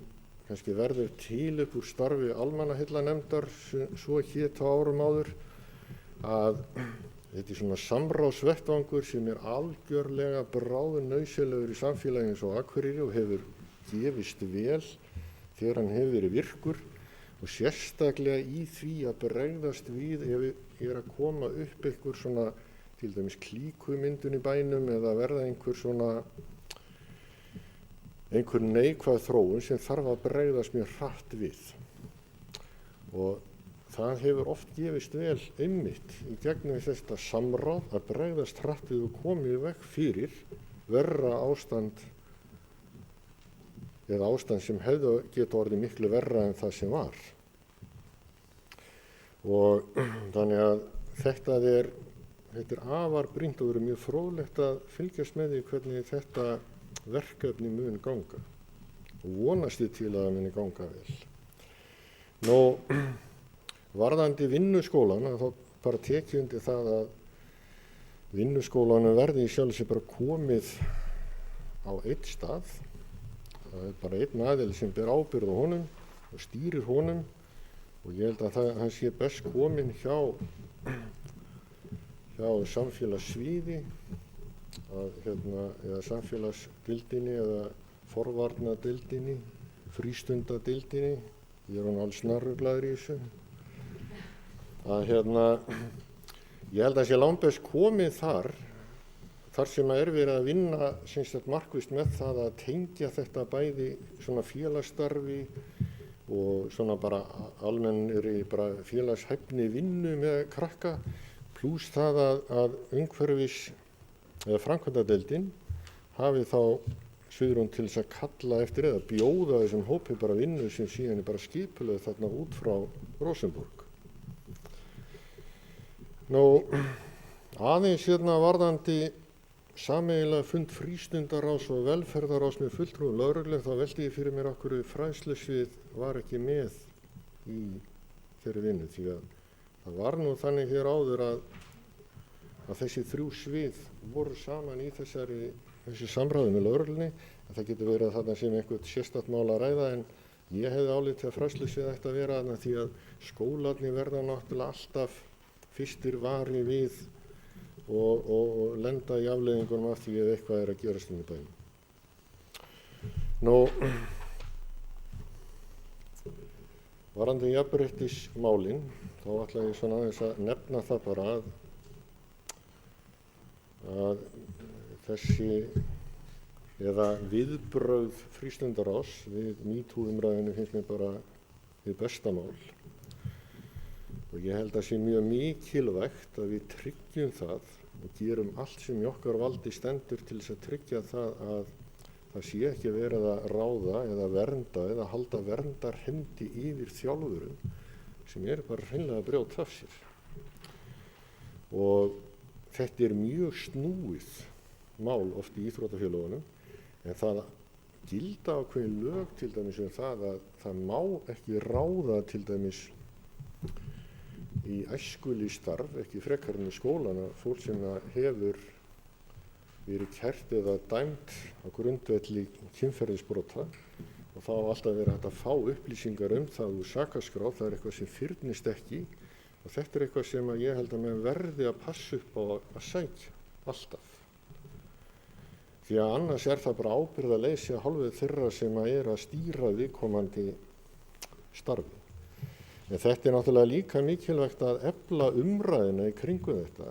kannski verður til upp úr starfi almannaheillanefndar, svo hét á árum áður, að þetta er svona samráðsvettvangur sem er algjörlega bráðnauðsynlegur í samfélaginu eins og Akureyri og hefur gefist vel þegar hann hefur verið virkur og sérstaklega í því að bregðast við ef er að koma upp einhver svona til dæmis klíkumyndun í bænum eða verða einhver neikvæð þróun sem þarf að bregðast mjög hratt við. Og það hefur oft gefist vel einmitt í gegnum þetta samráð að bregðast hratt við og komið veg fyrir verra ástand eða ástand sem hefði geta orðið miklu verra en það sem var. Og þannig að þetta er afar brýnt og verið mjög fróðlegt að fylgjast með því hvernig þetta verkefni mun ganga og vonast ég til að það muni ganga vel. Nú, varðandi vinnuskólan, þá bara tekið undir það að vinnuskólanum verði í sjálfu sér bara komið á einn stað. Það er bara einn aðili sem ber ábyrgð á honum og stýrir honum og ég held að hann sé best kominn hjá samfélagssviði eða samfélagsdeildinni eða forvarnadeildinni, frístundadeildinni. Ég er alls snarruglaður í þessu. Ég held að sé langbest komið þar sem er verið að vinna markvisst með það að tengja þetta bæði svona félagsstarfi og svona bara almennri bara félagshæfni vinnu með krakka plús það að umhverfis eða framkvæmdadeildin hafi þá svigrúm til þess að kalla eftir eða bjóða þessum hópi bara vinnu sem síðan er bara skipulögð þarna út frá Rosenborg. Nú, aðeins varðandi sameiginlega fund frístundaráðs og velferðaráðs með fulltrúum lögreglu, þá velti ég fyrir mér af hverju fræðslusvið var ekki með í þeirri vinnu, því að það var nú þannig hér áður að þessi þrjú svið voru saman í þessi samráði með lögreglunni. Það getur verið að þarna sem einhvern sérstakt mál að ræða, en ég hefði álitið að fræðslusvið ætti að vera þarna því að skólarnir verða náttúrulega alltaf fyrstir vari við og lenda í afleiðingunum af því ef eitthvað er að gerast inn í bænum. Nú, varðandi jafnréttismálin, þá ætla ég svona aðeins að nefna það bara að þessi eða viðbrögð frístundaráðs við MeToo-umræðinu finnst mér bara hið besta mál. Og ég held að sé mjög mikilvægt að við tryggjum það og gerum allt sem í okkar valdi stendur til þess að tryggja það að það sé ekki verið að ráða eða vernda eða halda verndarhendi yfir þjálfurum sem er bara hreinlega að brjóta af sér. Og þetta er mjög snúið mál oft í íþróttafélögunum, en það gilda ákveðin lög til dæmis það að það má ekki ráða til dæmis í æskulýðsstarf, ekki frekar en í skólana, fólk sem hefur verið kært eða dæmt á grundvelli kynferðisbrota og þá alltaf verið hægt að fá upplýsingar það úr sakaskrá, það er eitthvað sem fyrnist ekki og þetta er eitthvað sem ég held að menn verði að passa upp á að sækja alltaf. Því að annars er það bara ábyrgðarleysi af hálfu þeirra sem er að stýra viðkomandi starfi. En þetta er náttúrulega líka mikilvægt að efla umræðina í kringum þetta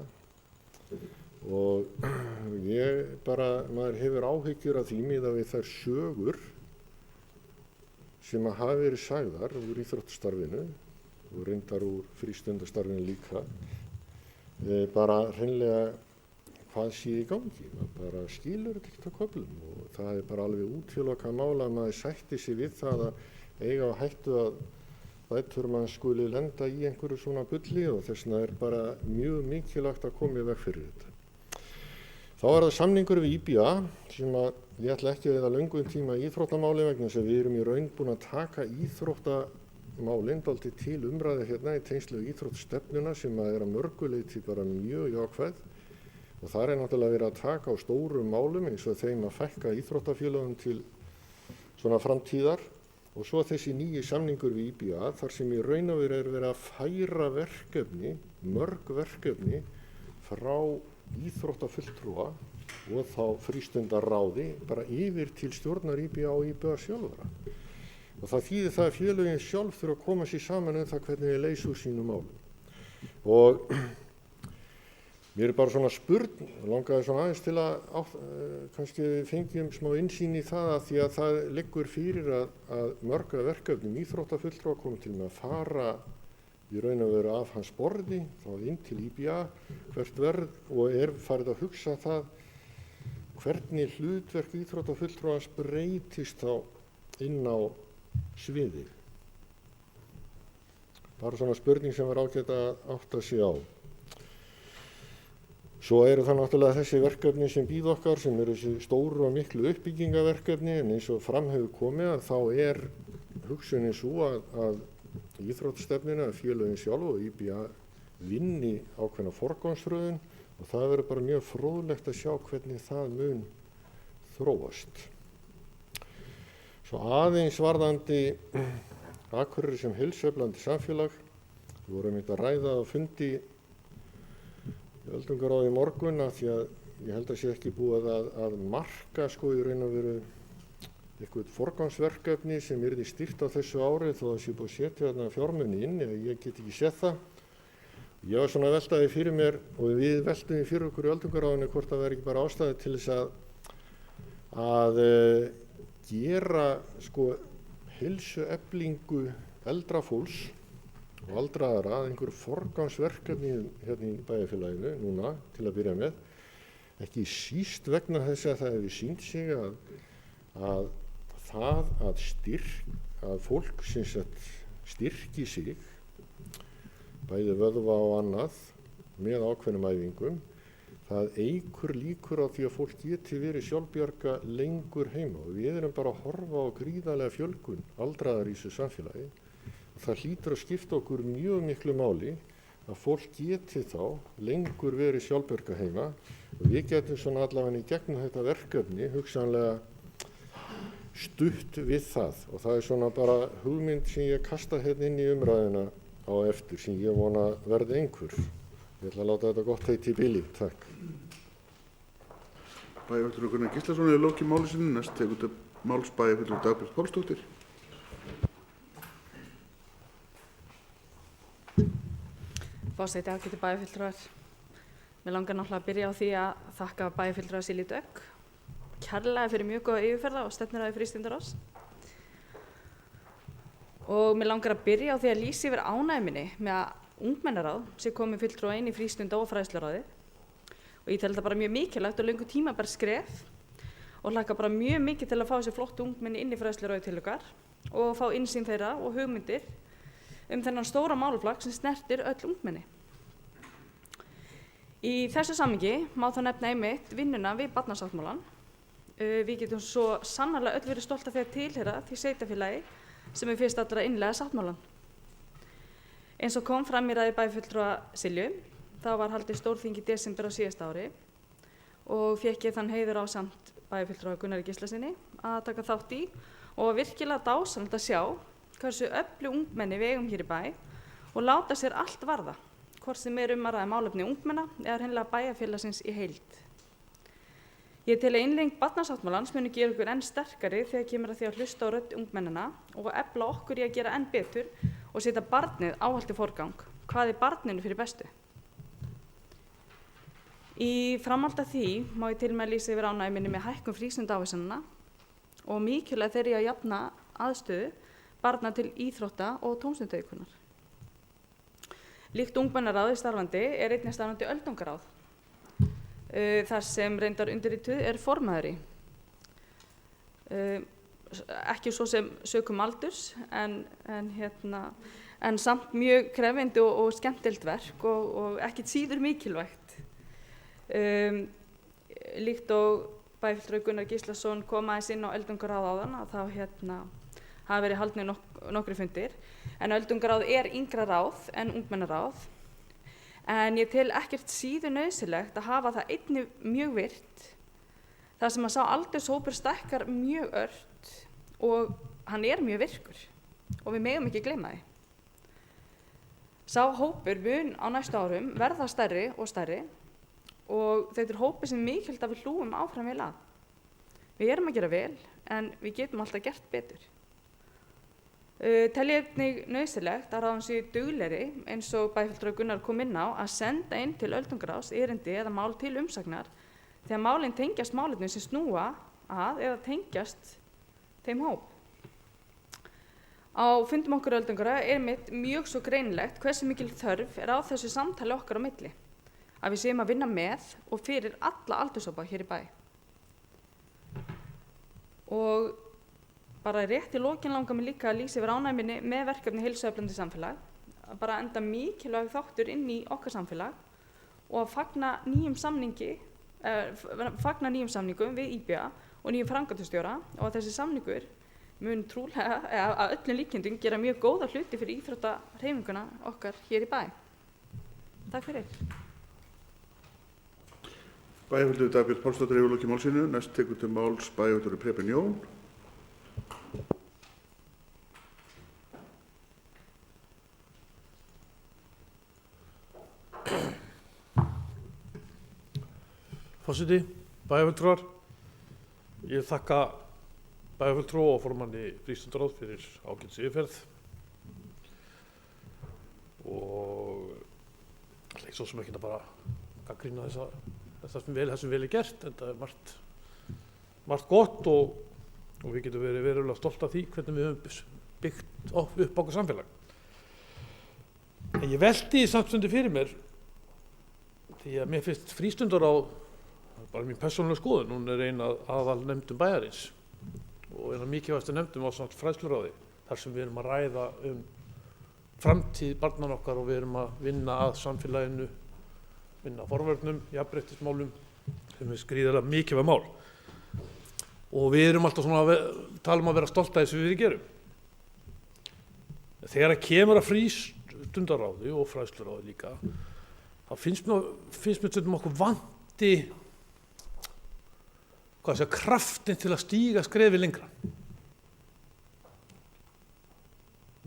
og maður hefur áhyggjur af því miðað við þær sögur sem hafa verið sagðar úr íþróttastarfinu og reyndar úr frístundastarfinu líka, bara hreinlega hvað sé í gangi, maður bara skilur þetta ekkert á köflum og það er bara alveg útilokað mál að maður sætti sig við það að eiga á hættu að mann skuli lenda í einhverju svona bulli og þess vegna er bara mjög mikilvægt að koma í veg fyrir þetta. Þá er það samningur við IBA sem að ég ætla ekki að eyða löngum tíma í íþróttamáli vegna þess að við erum í raun búin að taka íþróttamálin dálítið til umræðu hérna í tengslu við íþróttastefnuna sem að er að mörgu leyti bara mjög jákvæð og þar er náttúrulega verið að taka á stórum málum eins og þeim að fækka íþróttafélögum til svona framtíðar. Og svo þessi nýji samningur við IBA þar sem í raun og veru er verið að færa verkefni, mörg verkefni frá íþróttafulltrúa og þá frístundaráði bara yfir til stjórnar IBA og IBA sjálfra. Og það þýðir það að félögin sjálf þurfa að koma sér saman það hvernig þeir leysa úr sínum málum. Og mér bara svona spurn, langaði svona aðeins til að kannski við fengjum smá innsýn í það að því að það liggur fyrir að mörg af verkefnum íþróttafulltrúa komið til með að fara í raun og veru af hans borði, þá inn til IBA, hvert verð og farið að hugsa það hvernig hlutverk íþróttafulltrúans breytist þá inn á sviðið. Bara svona spurning sem ágætt að átta sig á. Svo eru það náttúrulega þessi verkefni sem bíða okkar sem eru þessi stóru og miklu uppbyggingaverkefni en eins og fram hefur komið að þá hugsunin svo að íþróttastefnuna, félögin sjálf og IBA vinni ákveðna forgangsröðun og það verður bara mjög fróðlegt að sjá hvernig það mun þróast. Svo aðeins varðandi Akureyri sem heilsueflandi samfélag. Við vorum að ræða á fundi í öldungaráði í morgun af því að ég held að sé ekki búið að marka sko í raun og veru eitthvað forgangsverkefni sem yrði stýrt á þessu ári þó að það sé búið að setja þarna fjármuni inn eða ég get ekki séð það. Ég var svona að veltaði fyrir mér og við veltum fyrir okkur í öldungaráðinu hvort það væri ekki bara ástæði til þess að gera sko heilsueflingu eldra fólks og aldraðara að einhverju forgangsverkefni hérna í bæjarfélaginu núna til að byrja með. Ekki síst vegna þess að það hefur sýnt sig að það að fólk sem styrki sig, bæði vöðva og annað, með ákveðnum æfingum, það eykur líkur á því að fólk geti verið sjálfbjarga lengur heima. Og við erum bara að horfa á gríðarlega fjölgun aldraðar í þessu samfélagi. Það hlýtur að skipta okkur mjög miklu máli að fólk geti þá lengur verið sjálfbjarga heima og við getum svona allavega í gegnum þetta verkefni hugsanlega stutt við það og það er svona bara hugmynd sem ég kasta hérna inn í umræðina á eftir sem ég vona verði einhver. Ég ætla að láta þetta gott heiti í bili. Takk. Bæjarfulltrúi Gunnar Gíslason er lokið máli sinni. Næst tekur þetta máls bæjarfulltrúi Dagbjört Pálsdóttir. Forseti, ágætu bæjarfulltrúar. Mig langar náttúrulega að byrja á því að þakka bæjarfulltrúa Silju Dögg kærlega fyrir mjög góða yfirferð á stefnuræðu frístundaráðs. Og mig langar að byrja á því að lýsa yfir ánægju minni með að ungmennaráð sé komið fulltrúa inn í frístunda- og fræðsluráði. Og ég tel þetta bara mjög mikilvægt og löngu tímabært skref og hlakka bara mjög mikið til að fá þessi flottu ungmenni inn í fræðsluráði til okkar og fá innsýn þeirra og hugmyndir þennan stóra málaflokk sem snertir öll ungmenni. Í þessu samhengi má þá nefna einmitt vinnuna við barnasáttmálann. Við getum svo sannarlega öll verið stolt af því að tilheyra því sveitarfélagi sem er fyrst allra að innleiða sáttmálann. Eins og kom fram í ræðu bæjarfulltrúa Silju, þá var haldið stórþing í desember á síðasta ári og fékk ég þann heiður ásamt bæjarfulltrúa Gunnari Gíslasyni að taka þátt í og var virkilega dásamlegt að sjá hversu öflug ungmenni við eigum hér í bæ og láta sér allt varða, hvort sem er að ræða málefni ungmenna eða hreinlega bæjarfélagsins í heild. Ég tel að innleiðing barnasáttmálans muni gera okkur enn sterkari þegar kemur að því að hlusta á rödd ungmennana og efla okkur í að gera enn betur og setja barnið ávallt í forgang. Hvað er barninu fyrir bestu? Í framhaldi af því má ég til með að lýsa yfir ánægju minni með hækkun frístundaávísananna og mikilvægt þeirri að jafna aðstöðu barna til íþrótta og tómstundaiðkunar. Líkt ungmennaráði starfandi er einnig starfandi öldungaráð. Þar sem reyndar undirrituð er formaður í. Ekki svo sem sökum aldurs en samt mjög krefjandi og skemmtilegt verk og ekkert síður mikilvægt. Líkt og bæjarfulltrúi Gunnar Gíslason kom aðeins inn á öldungaráð áðan að þá hafa verið haldnir nokkrir fundir en öldungaráð er yngra ráð en ungmennaráð. En ég tel ekkert síður nauðsynlegt að hafa það einnig mjög virt þar sem að sá aldurshópur stækkar mjög ört og hann er mjög virkur og við megum ekki gleyma því. Sá hópur mun á næstu árum verða stærri og stærri og þetta hópi sem mikilvægt að við hlúum áfram vel að. Við erum að gera vel en við getum alltaf gert betur. Tel ég einnig nauðsynlegt að ráðin séu duglegri eins og bæjarfulltrúi Gunnar kom inn á að senda inn til öldungaráðs erindi eða mál til umsagnar þegar málin tengjast málefnum sem snúa að eða tengjast þeim hóp. Á fundum okkar öldungara mjög svo greinilegt hversu mikil þörf á þessu samtali okkar á milli, að við séum að vinna með og fyrir alla aldurshópa hér í bæ. Og bara rétt í lokin langar mig líka að lýsa yfir ánægju með verkefni heilsueflandi samfélag, bara enda mikilvæg þáttur inn í okkar samfélag og að fagna nýjum samningum við IBA og nýjum framkvæmdastjóra og að þessi samningur mun trúlega, að öllum líkindum, gera mjög góða hluti fyrir íþróttahreyfinguna okkar hér í bæ. Takk fyrir. Bæjarfulltrúi Dagbjört Pálsdóttir hefur lokið mál sínu. Næst tekur til máls bæjarfulltrúi Preben Jón. Forseti, bæjarfulltrúar, ég þakka bæjarfulltrúa og formanni frístundaráðs fyrir ágætis yfirferð og ætla svo sem ekki að bara gagnrýna það sem vel er gert, en það er margt gott og við getum verið verulega stolt af því hvernig við höfum byggt upp okkar samfélag. En ég velti í samstundu fyrir mér því að mér finnst frístundaráð, bara mín persónulega skoðun, hún er ein af aðalnefndum bæjarins og ein af mikilvægustu nefndum ásamt fræðsluráði þar sem við erum að ræða framtíð barnanna okkar og við erum að vinna að samfélaginu, vinna að forvörnum, jafnréttismálum sem er gríðarlega mikilvæg mál. Og við erum alltaf svona að tala að vera stolt af þessu við gerum. Þegar að kemur að frístundaráði og fræðsluráði líka, þá finnst mér stundum okkur vanti kraftin til að stíga skrefi lengra.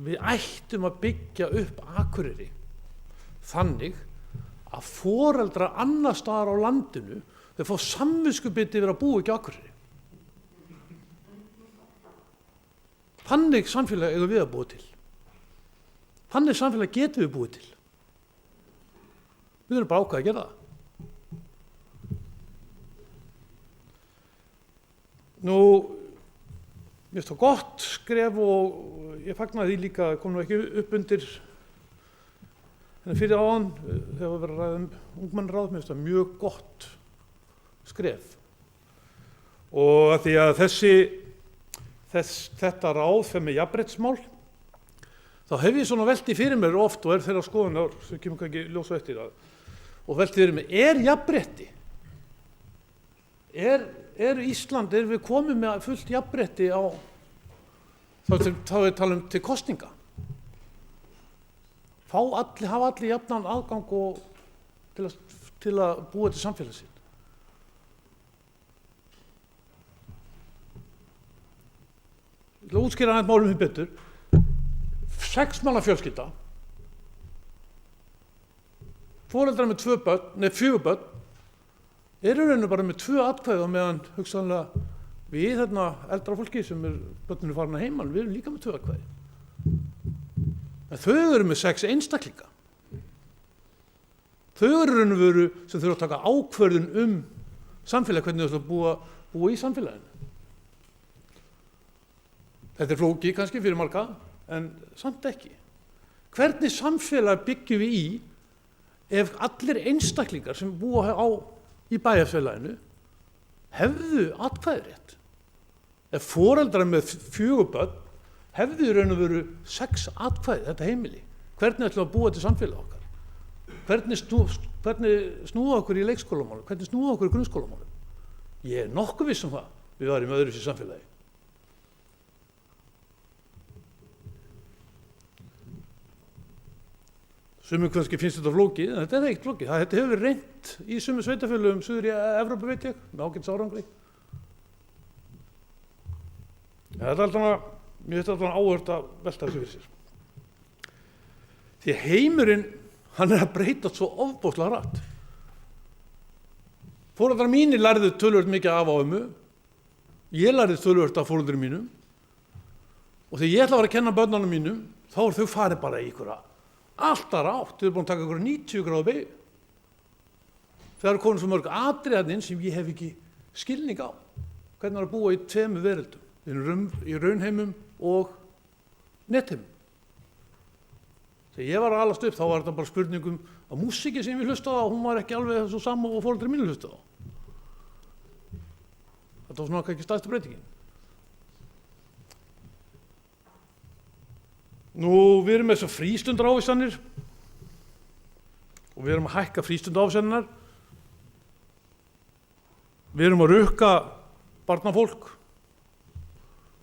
Við ættum að byggja upp Akureyri þannig að foreldrar annars staðar á landinu þau fá samviskubit yfir að búa ekki á Akureyri. Þannig samfélag eigum við að búa til. Þannig samfélag getum við búið til. Við erum bara ákvað að gera það. Nú, mér finnst það gott skref og ég fagnaði því líka, kom nú ekki upp undir fyrir áðan þegar við verðum að ræða ungmennaráð, mér finnst það mjög gott skref. Og að því að þetta ráð fer með jafnréttismál, þá hef ég svona velti fyrir mér oft og þeirra skoðunar sem kemur kannski ljós á eftir það, og velti fyrir mér, jafnrétti? Ísland, við komið með fullt jafnrétti á, þá við tala til kosninga? Hafa allir jafnan aðgang og til að búa til samfélag sitt? Ég ætla að útskýra aðeins málum betur. 6 manna fjölskylda, foreldrar með 4 börn, eru rauninu bara með 2 atkvæði á meðan hugsanlega við eldra fólki sem börninu farin að heiman, við erum líka með 2 atkvæði. En þau eru með 6 einstaklinga. Þau eru rauninu sem þurfa að taka ákvörðun samfélag, hvernig þau ætla að búa í samfélaginu. Þetta er flókið kannski fyrir marga, en samt ekki. Hvernig samfélag byggjum við í ef allir einstaklingar sem búa í bæjarfélaginu hefðu atkvæðisrétt? Ef foreldrar með 4 börn hefðu í raun og veru 6 atkvæði, þetta heimili, hvernig ætlum við að búa til samfélag okkar? Hvernig snúa okkur í leikskólamálum? Hvernig snúa okkur í grunnskólamálum? Ég er nokkuð viss það, við varum öðruvísi samfélagi. Sumum kannski finnst þetta flókið, en þetta er ekkert flókið. Þetta hefur verið reynt í sumum sveitarfélögum suður í Evrópu, veit ég, með ágætis árangri. Þetta er alltaf, mér finnst alltaf áhört að velta þessu fyrir sér. Því heimurinn, hann er að breytast svo ofboðslega hratt. Foreldrar mínir lærðu töluvert mikið af á ömmu. Ég lærði töluvert af foreldrum mínum. Og þegar ég ætla að vera að kenna börnunum mínum, þá þau farið bara í einhverja alltaf rátt. Þau eru búin að taka einhverja 90 gráðu beygju. Það eru komin svo mörg atriðarnir sem ég hef ekki skilning á. Hvernig er að búa í tveimu veröldum, í raunheimum og netheimum. Þegar ég var að alast upp, þá var þetta bara spurningum að músíki sem ég hlustaði á, hún var ekki alveg svo sama og foreldrar mínu hlustaði á. Þetta var svona ekki stærsta breytingin. Nú, við erum með þessar frístundarávísanir og við erum að hækka frístundarávísanirnar. Við erum að rukka barnafólk,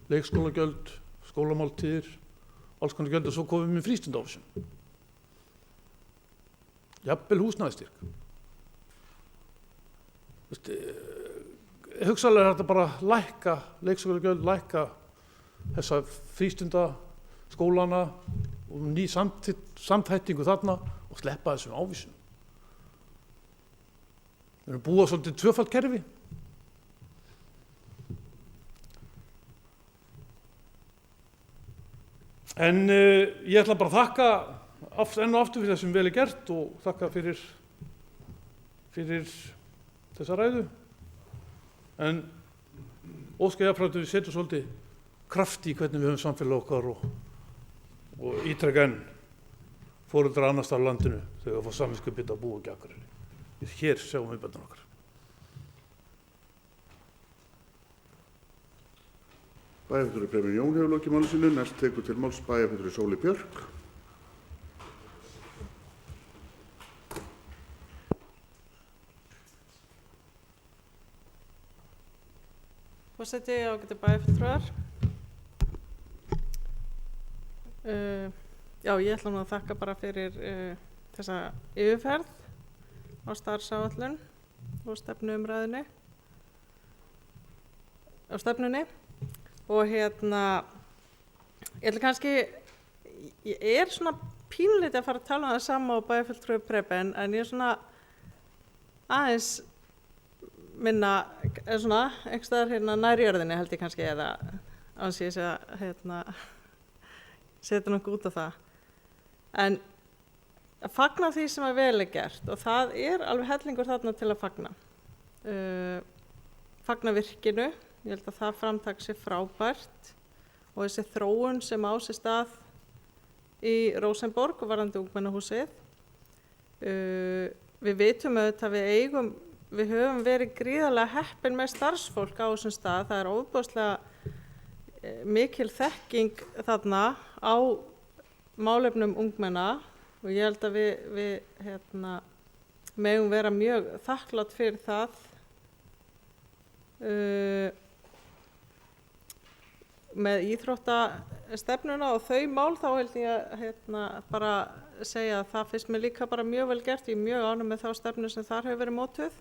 leikskólagjöld, skólamáltíðir, alls konar gjöld og svo komum við með frístundarávísun. Jafnvel húsnæðisstyrk. Hugsanlega er þetta bara lækka leikskólagjöld, lækka þessa frístundaskólana og ný samþættingu þarna og sleppa þessum ávísun. Við erum búið svolítið tvöfalt kerfi. En ég ætla bara að þakka enn og aftur fyrir þessum vel er gert og þakka fyrir þessa ræðu. En óska jafnframt að við setjum svolítið kraft í hvernig við höfum samfélag okkar og ítreka enn foreldrar annars staðar á landinu þegar það fá samviskubit að búa ekki Akureyri. Hér sjáum við börnin okkar. Bæjarfulltrúi Preben Jón hefur lokið máli sínu. Næst tekur til máls bæjarfulltrúi Sóley Björk. Forseti, ágætu bæjarfulltrúar. Já, ég ætla nú að þakka bara fyrir þessa yfirferð á starfsáætlun og stefnuumræðunni á stefnunni og ég ætla kannski, ég er svona pínulítið að fara að tala um það sama á bæjarfulltrúi Preben en ég er svona aðeins minna, svona einhvers staðar nær jörðinni held ég kannski eða áns ég sé að setja nokkuð út á það. En að fagna því sem er vel gert og það er alveg hellingur þarna til að fagna. Fagna virkinu, ég held að það framtak sé frábært og þessi þróun sem á sér stað í Rósenborg og varðandi ungmennahúsið. Við vitum auðvitað að við höfum verið gríðarlega heppin með starfsfólk á þessum stað. Það er ofboðslega mikil þekking þarna á málefnum ungmenna og ég held að við megum vera mjög þakklátt fyrir það. Með íþróttastefnuna og þau mál þá held ég að bara segja að það finnst mér líka bara mjög vel gert. Ég er mjög ánægð með þá stefnu sem þar hefur verið mótuð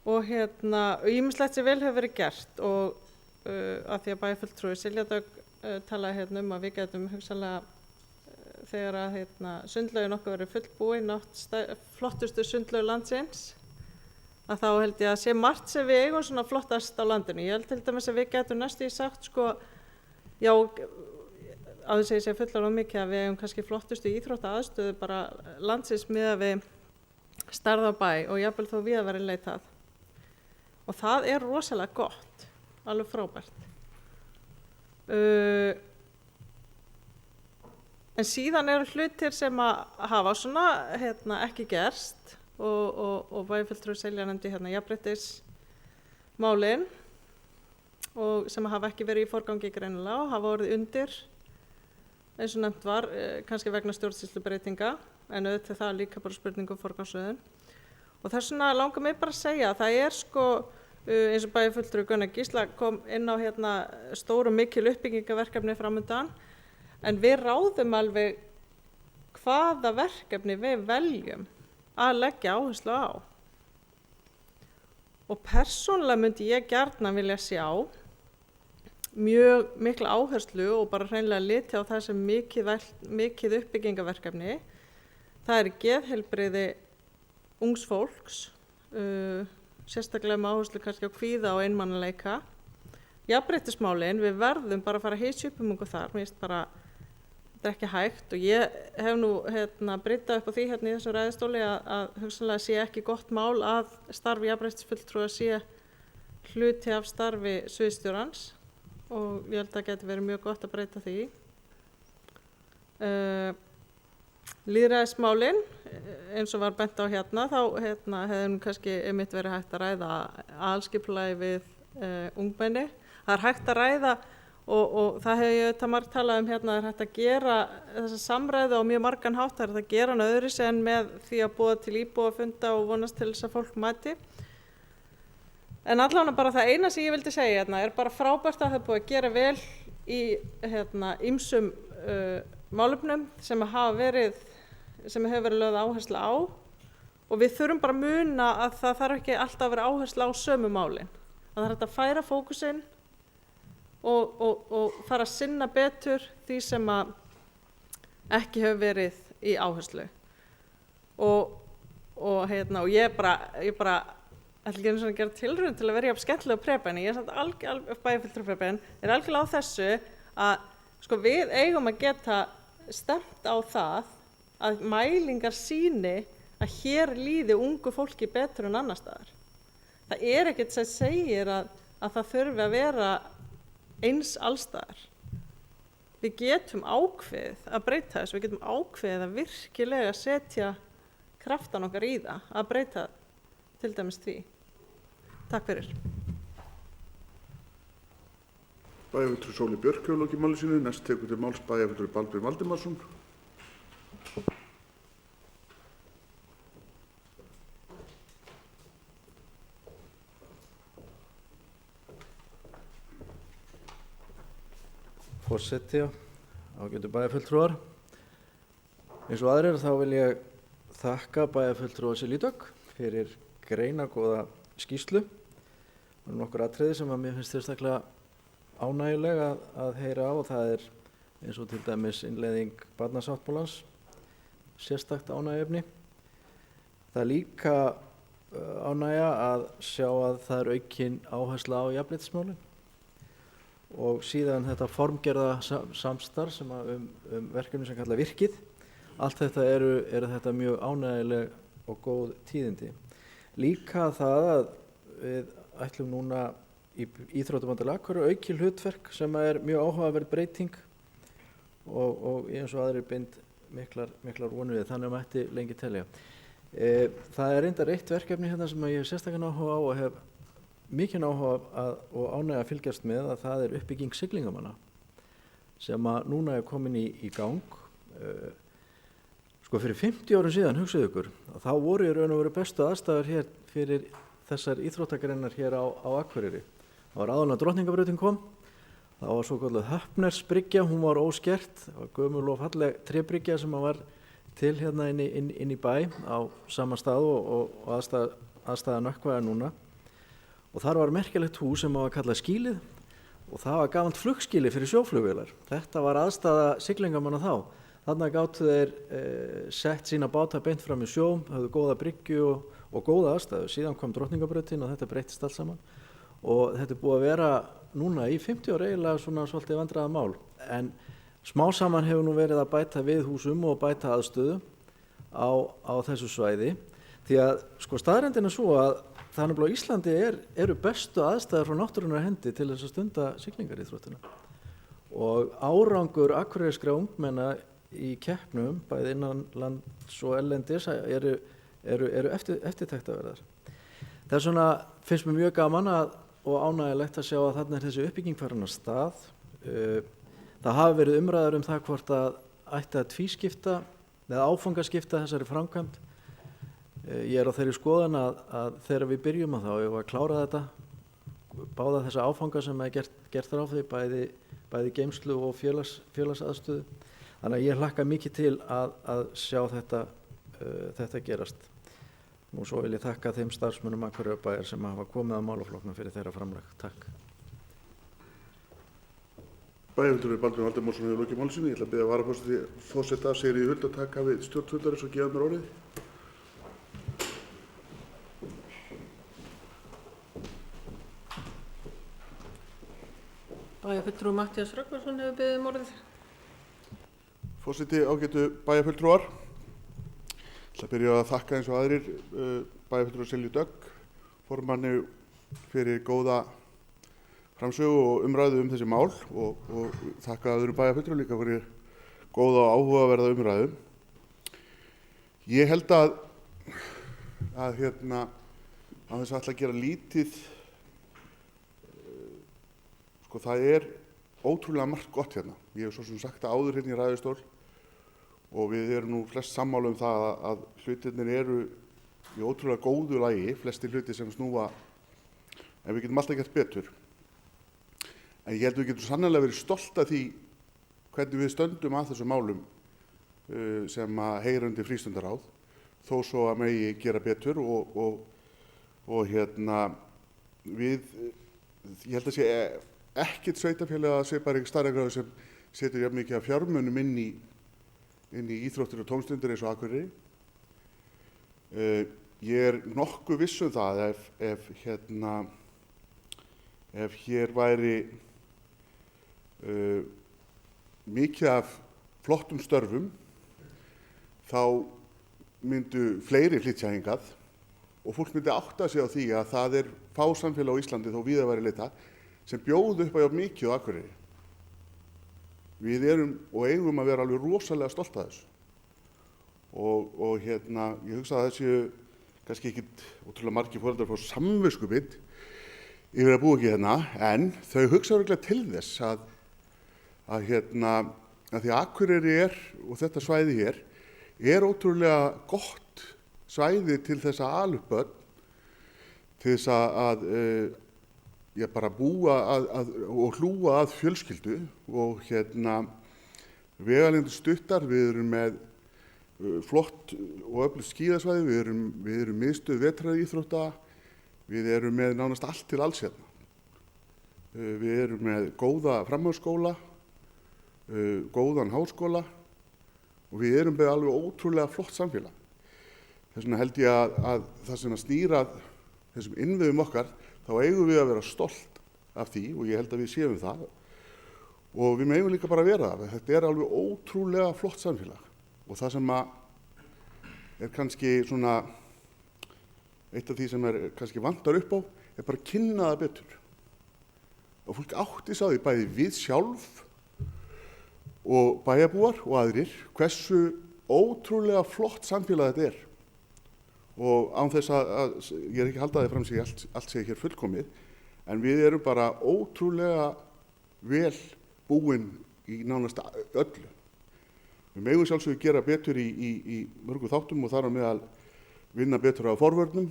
og ýmislegt sem vel hefur verið gert og að því að bæjarfulltrúi Silja Dögg talaði um að við getum hugsanlega þegar að sundlaugin okkar verið fullbúin flottustu sundlaug landsins að þá held ég að sé margt sem við eigum svona flottast á landinu. Ég held til dæmis að við getum næstu í sagt já, á þess að ég sé fullar og mikið að við eigum kannski flottustu íþróttaaðstöðu bara landsins miðað við stærð á bæ og jafnvel þó víða verið leitað. Og það er rosalega gott, alveg frábært. En síðan eru hlutir sem að hafa svona ekki gerst og bæjarfulltrúi Silja nefndi jafnréttismálin og sem hafa ekki verið í forgangi greinilega og hafa orðið undir eins og nefnt var kannski vegna stjórnsýslubreytinga en auðvitað það er líka bara spurning forgangsröðun og þess vegna langar mig bara að segja að það er eins og bæjarfulltrúi Gunnar Gísla kom inn á stór og mikil uppbyggingaverkefni framundan en við ráðum alveg hvaða verkefni við veljum að leggja áherslu á. Og persónulega myndi ég gjarnan vilja sjá mjög mikla áherslu og bara hreinlega liti á það sem mikið uppbyggingaverkefni. Það er geðheilbrigði ungs fólks, sérstaklega með áherslu kannski á kvíða og einmanaleika. Jafnréttismálin, við verðum bara að fara að hysja upp okkur þar, mér finnst bara, þetta ekki hægt og ég hef nú bryddað upp á því í þessum ræðustóli að hugsanlega sé ekki gott mál að starfi jafnréttisfulltrúa sé hluti af starfi sviðsstjórans og ég held að það geti verið mjög gott að breyta því. Lýðræðismálin, eins og var bent á þá hefði kannski einmitt verið hægt að ræða aðalskipulagi við ungmenni. Það er hægt að ræða og það hefur ég margt talað um það er hægt að gera þessa samræðu á mjög margan hátt, það er hægt að gera hana öðruvísi en með því að boða til íbúafunda og vonast til þess að fólk mæti. En allavega bara það eina sem ég vildi segja er bara frábært að það er búið að gera vel í ýmsum málefnum sem hefur verið lögð áhersla á og við þurfum bara að muna að það þarf ekki alltaf að vera áhersla á sömu málin. Það er hægt að færa fókusinn og fara að sinna betur því sem að ekki hefur verið í áherslu. Og ég bara ætla ekki einu svona að gera tilraun til að vera jafn skemmtilega prepen. Ég er samt bæjarfulltrúi prepen, er algjörlega á þessu að við eigum að geta stemt á það að mælingar sýni að hér líði ungu fólki betur en annar staðar. Það er ekkert sem segir að það þurfi að vera eins allstaðar. Við getum ákveðið að breyta þessu, við getum ákveðið að virkilega setja kraftan okkar í það, að breyta til dæmis því. Takk fyrir. Bæjarfulltrúi Sóley Björk hefur lokið máli sínu. Næst tekur til máls bæjarfulltrúi Baldvin Valdimarsson. Forseti, ágætu bæjarfulltrúar. Eins og aðrir þá vil ég þakka bæjarfulltrúa Silju Dögg fyrir greinargóða skýrslu. Það eru nokkur atriði sem að mér finnst sérstaklega ánægjuleg að heyra á og það er eins og til dæmis innleiðing barnasáttmálans, sérstakt ánægjuefni. Það er líka ánægja að sjá að það er aukin áhersla á jafnréttismálin og síðan þetta formgerða samstarf sem verkefni sem kalla virkið. Allt þetta eru þetta mjög ánægjuleg og góð tíðindi. Líka það að við ætlum núna í Íþróttabandalagi Akureyrar aukið hlutverk sem er mjög áhugaverð breyting og eins og aðrir bind miklar vonir við, þannig að mætti lengi telja. Það er reyndar eitt verkefni hérna sem ég hef sérstaklega áhuga á og hef mikinn áhuga og ánægja að fylgjast með, að það er uppbygging siglingamanna sem að núna er komin í gang. Fyrir 50 árum síðan, hugsaðu ykkur, þá voru í raun og veru bestu aðstæður hér fyrir þessar íþróttagreinar hér á Akureyri. Það var áður en Drottningabrautin kom, það var svokölluð Höfnersbryggja, hún var óskert, það var gömul og falleg trébryggja sem var til hérna inn í bæ á sama stað og aðstæða nökkva núna. Og þar var merkilegt hús sem var kallað Skýlið og það var gamalt flugskýli fyrir sjóflugvélar. Þetta var aðstæða siglingamanna þá. Þarna gátu þeir sett sína báta beint fram í sjó, höfðu góða bryggju og góða aðstæðu. Síðan kom Drottningabrautin og þetta breyttist allt saman. Og þetta er búið að vera núna í 50 ára eiginlega svona svolítið vandræða mál. En smá saman hefur nú verið að bæta við húsum og bæta aðstöðu á þessu svæði. Því að staðreyndin er svo að þannig að á Íslandi eru bestu aðstæður frá náttúrunnar hendi til þess að stunda siglingaríþróttina. Og árangur akureyriskra ungmenna í keppnum, bæði innanlands og erlendis, eru eftirtektarverðar. Það er svona, finnst mér mjög gaman og ánægjulegt að sjá að þarna er þessi uppbygging farin af stað. Það hafa verið umræður það hvort að ætti að tvískipta eða áfangaskipta þessari framkvæmd. Ég er á þeirri skoðun að þegar við byrjum að klára þetta, báða þessa áfanga sem er gert ráð fyrir, bæði geymslu og félagsaðstöðu. Þannig að ég hlakka mikið til að sjá þetta gerast. Og svo vil ég þakka þeim starfsmönnum Akureyrarbæjar sem hafa komið að málaflokknum fyrir þeirra framlag. Takk. Bæjarfulltrúi Baldvin Valdimarsson hefur lokið máli sínu. Ég ætla að biðja varaforseta Sigríði Huld að taka við stjórnfundarins og gefa mér orðið. Bæjarfulltrúi Matthías Rögnvaldsson hefur beðið um orðið. Forseti, ágætu bæjarfulltrúar. Ég ætla að byrja að þakka eins og aðrir bæjarfulltrúar Silju Dögg, formanni, fyrir góða framsögu og umræðu þessi mál og þakka öðrum bæjarfulltrúum líka fyrir góða og áhugaverða umræðu. Ég held að þess að ætla að gera lítið, það er ótrúlega margt gott hérna. Ég hef svo sem sagt það áður hérna í ræðustól og við erum nú flest sammála um það að hlutirnir eru í ótrúlega góðu lagi, flestir hlutir sem snúa, en við getum alltaf gert betur. En ég held að við getum sannarlega verið stolt af því hvernig við stöndum að þessum málum sem að heyra undir frístundaráð, þó svo að megi gera betur og ég held að sé ekkert sveitarfélag að svipar ekki stærðargráðu sem setur jafn mikið af fjármunum inn í íþróttir og tómstundir eins og Akureyri. Ég er nokkuð viss um það ef hér væri mikið af flottum störfum, þá myndu fleiri flytja hingað og fólk myndi átta sig á því að það er fá samfélag á Íslandi, þó víða væri leita, sem bjóð upp á jafn mikið á Akureyri. Við erum og eigum að vera alveg rosalega stolt af þessu. Og ég hugsa að þessu kannski ekkit ótrúlega margir foreldrar fá samviskubit yfir að búa ekki hérna, en þau hugsa örugglega til þess að því Akureyri og þetta svæði hér er ótrúlega gott svæði til þess að ala upp börn, til þess að bara búa og hlúa að fjölskyldu og vegalengdir stuttar. Við erum með flott og öflugt skíðasvæði, við erum miðstöð vetraríþrótta, við erum með nánast allt til alls hérna. Við erum með góða framhaldsskóla, góðan háskóla og við erum með alveg ótrúlega flott samfélag. Þess vegna held ég að það sem að snýra þessum innviðum okkar, þá eigum við að vera stolt af því og ég held að við séum það og við megum líka bara vera það. Þetta er alveg ótrúlega flott samfélag og það sem er kannski svona eitt af því sem kannski vantar upp á er bara að kynna það betur. Og fólk átti sá því bæði við sjálf og bæjarbúar og aðrir hversu ótrúlega flott samfélag þetta er. Og án þess að ég er ekki að halda það fram sig allt sé hér fullkomið, en við erum bara ótrúlega vel búin í nánast öllu. Við megum sjálfsögðu gera betur í mörgum þáttum og þar á meðal vinna betur á forvörnum,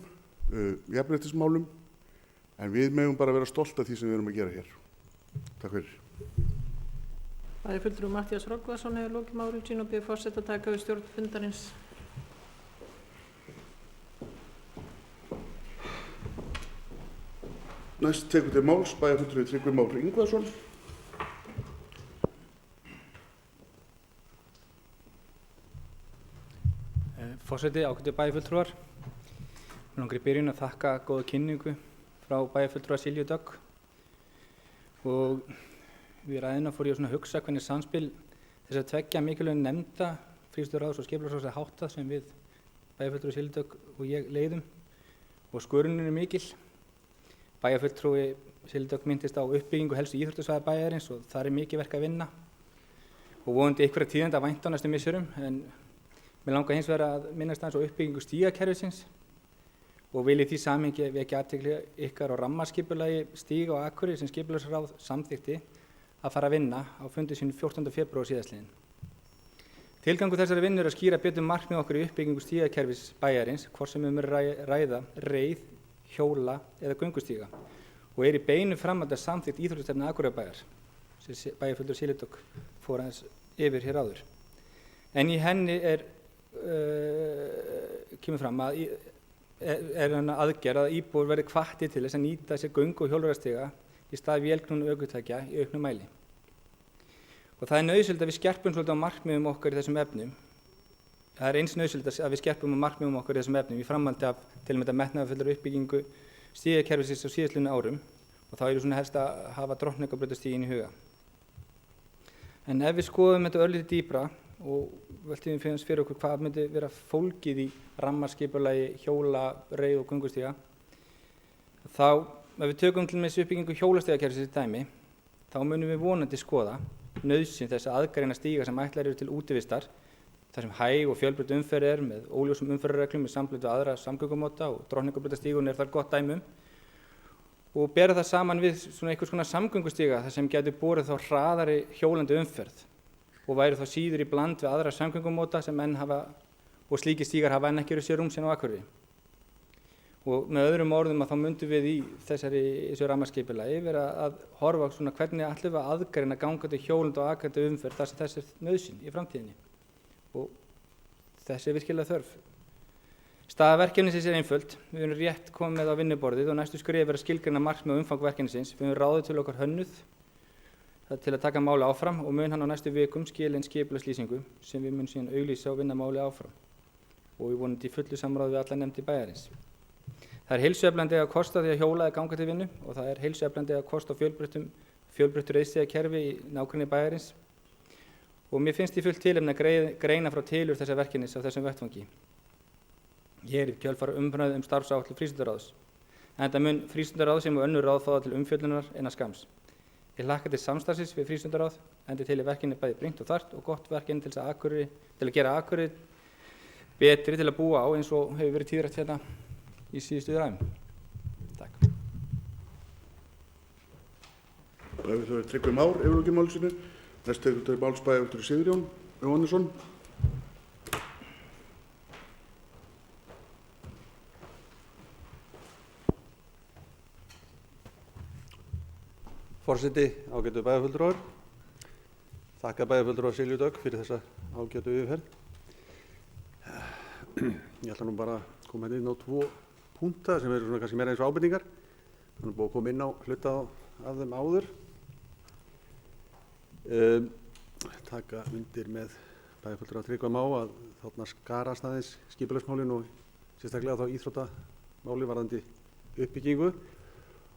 jafnréttismálum, en við megum bara vera stolt af því sem við erum að gera hér. Takk fyrir. Bæjarfulltrúi Matthías Rögnvaldsson hefur lokið máli sínu og biður forseta að taka við stjórn fundarins. Næst tekur til máls bæjarfulltrúi Tryggvi Már Ingvarsson. Forseti, ágætu bæjarfulltrúar. Mig langar í byrjun að þakka góða kynningu frá bæjarfulltrúa Silju Dögg. Og við ræðina fór ég að hugsa hvernig samspil þess að tveggja mikilvæg nefnda frístundaráðs og skipulagsráðs er háttað sem við bæjarfulltrúi Silju Dögg og ég leiðum. Og skörunin er mikil. Bæjarfulltrúi Silju Dögg minntist á uppbyggingu helstu íþróttasvæða bæjarins og það er mikið verk að vinna og vonandi einhverja tíðinda vænt á næstu misserum, en mér langar hins vegar að minnast aðeins á uppbyggingu stígakerfisins og vil í því samhengi vekja athygli ykkar á rammaskipulagi stíga og Akureyri sem skipulagsráð samþykkti að fara að vinna á fundi sínu 14. febrúar síðastliðinn. Tilgangur þessari vinnu er að skýra betur markmið okkar í uppbyggingu stígakerfis bæjarins, hvort sem ræða reið, hjóla eða göngustíga og er í beinu framhaldi af samþykkt íþróttastefnu Akureyrarbæjar sem bæjarfulltrúi Silju Dögg fór aðeins yfir hér áður. En í henni kemur fram að aðgerð að íbúar verði hvattir til þess að nýta sér göngu- og hjólreiðastíga í stað vélknúinna ökutækja í auknum mæli. Og það er nauðsynlegt að við skerpum svolítið á markmiðum okkar í þessum efnum. Það er eins nauðsynlegt að við skerpum á markmiðum okkar í þessum efnum í framhaldi af til og með metnaðarfullri uppbyggingu stígakerfisins á síðastliðnu árum og þá er ég svona helst að hafa Drottningarbrautarstíginn í huga. En ef við skoðum þetta örlítið dýpra og veltum fyrir okkur hvað myndi vera fólgið í rammaskipulagi hjóla, reið og göngustíga, þá ef við tökum til með uppbyggingu hjólastígakerfisins í dæmi, þá munum við vonandi skoða nauðsyn þess að aðgreina stíga sem ætlaðir eru til útivistar, þar sem hæg og fjölbreytt umferð er með óljósum umferðarreglum með samblöndu aðra samgöngumáta og Drottningarbrautarstígurinn er þar gott dæmi og bera það saman við svona einhvers konar samgöngustíga þar sem getur borið þá hraðari hjólandi umferð og væri þá síður í bland við aðra samgöngumóta sem enn hafa og slíkir stígar hafa enn ekki sér rúmsinn á Akureyri. Og með öðrum orðum að þá myndum við í þessu rammaskipulagi vera að horfa svona hvernig ætlum við að aðgreina gangandi hjólandi og akandi umferð þar sem þessi er nauðsyn í framtíðinni. Og þessi er virkilega þörf. Staða verkefnisins er einföld. Við höfum rétt komið á vinnuborðið og næstu skref er að skilgreina markmið og umfang verkefnisins. Við höfum ráðið til okkar hönnuð til að taka máli áfram og mun hann á næstu vikum skila inn skipulagslýsingu sem við mun síðan auglýsa og vinna máli áfram. Og við vonandi í fullu samráði við alla nefndir bæjarins. Það er heilsueflandi að kosta því að hjóla eða ganga til vinnu og það er heilsueflandi að kosta á fjölbreyttu reiðstígakerfi í nágrenni bæjarins. Og mér finnst því fullt tilefni að greina frá tilurð þessa verkefnis á þessum vettvangi. Ég er í kjölfar umræðu starfsáætlun frístundaráðs. Enda mun frístundaráð sem og önnur ráð fá það til umfjöllunar innan skamms. Ég hlakka til samstarfsins við frístundaráð, enda til verkefni bæði brýnt og þarft og gott verkefni til að gera Akureyri betri til að búa á eins og hefur verið tíðrætt hérna í síðustu ræðum. Takk. Og ef við Tryggvi Már yfirlokið máli sínu, næst tekur til máls bæjarfulltrúi Sigurjón Jóhannesson. Forseti, ágætu bæjarfulltrúar. Þakka bæjarfulltrúa Silju Dögg fyrir þessa ágætu yfirferð. Ég ætla nú bara að koma inn á 2 púnta sem eru svona kannski meira eins og ábendingar. Þannig að búið að koma inn á hluta af þeim áður. Taka undir með bæjarfulltrúa Tryggva Má að þarna skarast aðeins skipulagsmálin og sérstaklega þá íþróttamáli varðandi uppbyggingu.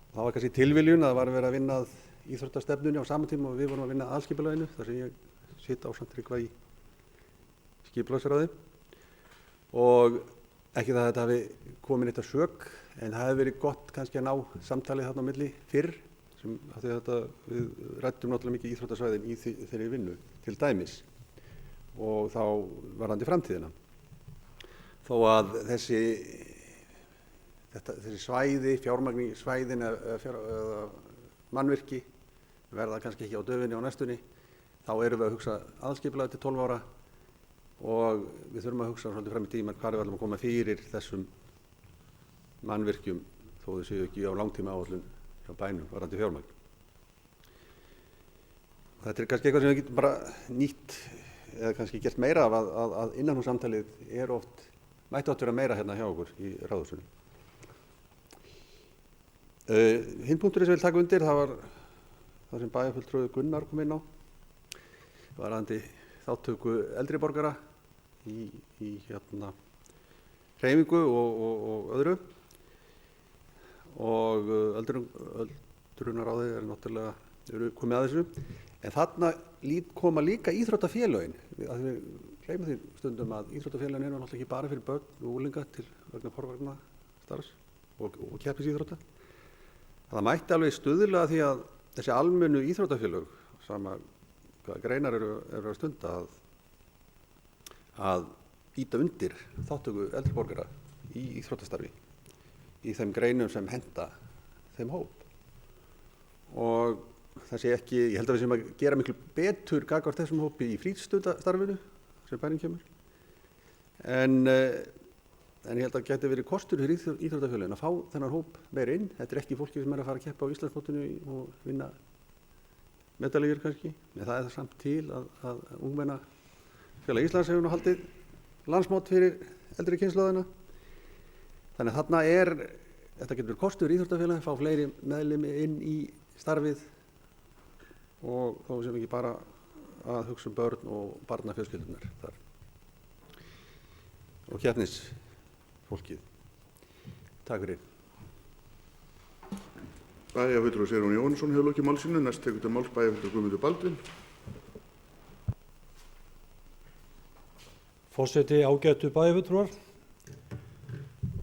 Það var kannski tilviljun að það var verið að vinna að íþróttastefnunni á sama tíma og við vorum að vinna að aðalskipulaginu þar sem ég sitt ásamt Tryggva í skipulagsráði. Og ekki það að þetta hafi komin eitt að sök, en það hefði verið gott kannski að ná samtalið þarna á milli fyrr, af því að við ræddum náttúrulega mikið íþróttasvæðin í þeirri vinnu til dæmis og þá varðandi framtíðina. Þó að þessi svæði, fjármagn í svæðin eða mannvirki verða kannski ekki á döfinni á næstunni, þá erum við að hugsa aðalskipulagið til 12 ára og við þurfum að hugsa svolítið fram í tíman hvað við ætlum að koma fyrir þessum mannvirkjum þó þau séu ekki á langtíma áætlun hjá bænum varðandi fjármagn. Þetta er kannski eitthvað sem við getum bara nýtt eða kannski gert meira af að innanhússamtalið er oft mætti átt vera meira hérna hjá okkur í ráðhúsinu. Hinn punkturinn sem ég vil taka undir, það var það sem bæjarfulltrúi Gunnar kom inn á, varðandi þátttöku eldri borgara í hreyfingu og öðru. Og öldrunarráðið er náttúrulega komið að þessu. En þarna koma líka íþróttafélögin. Við gleymum því stundum að íþróttafélögin eru náttúrulega ekki bara fyrir börn og unglinga til vegna forvarnastarfs og keppnisíþrótta. Það mætti alveg stuðla því að þessi almennu íþróttafélög, sama hvaða greinar eru að stunda, að ýta undir þátttöku eldri borgara í íþróttastarfi í þeim greinum sem henta þeim hóp. Og það sé ekki, ég held að við séum að gera miklu betur gagnvart þessum hópi í frístundastarfinu sem bærinn kemur. En ég held að það geti verið kostur fyrir íþróttafélögin að fá þennan hóp meira inn. Þetta er ekki fólki sem er að fara að keppa á Íslandsmótinu og vinna medalíur kannski. En það er það samt til að Ungmennafélag Íslands hefur nú haldið landsmót fyrir eldri kynslóðina. Þannig að þarna þetta getur verið kostur fyrir íþróttafélagin, fá fleiri meðlimi inn í starfið og þó sem ekki bara að hugsa börn og barnafjölskyldunar þar. Og keppnisfólkið. Takk fyrir. Bæjarfulltrúi Sigurjón Jóhannesson hefur lokið máli sínu. Næst tekur til máls bæjarfulltrúi Guðmundur Baldvin. Forseti, ágætu bæjarfulltrúar.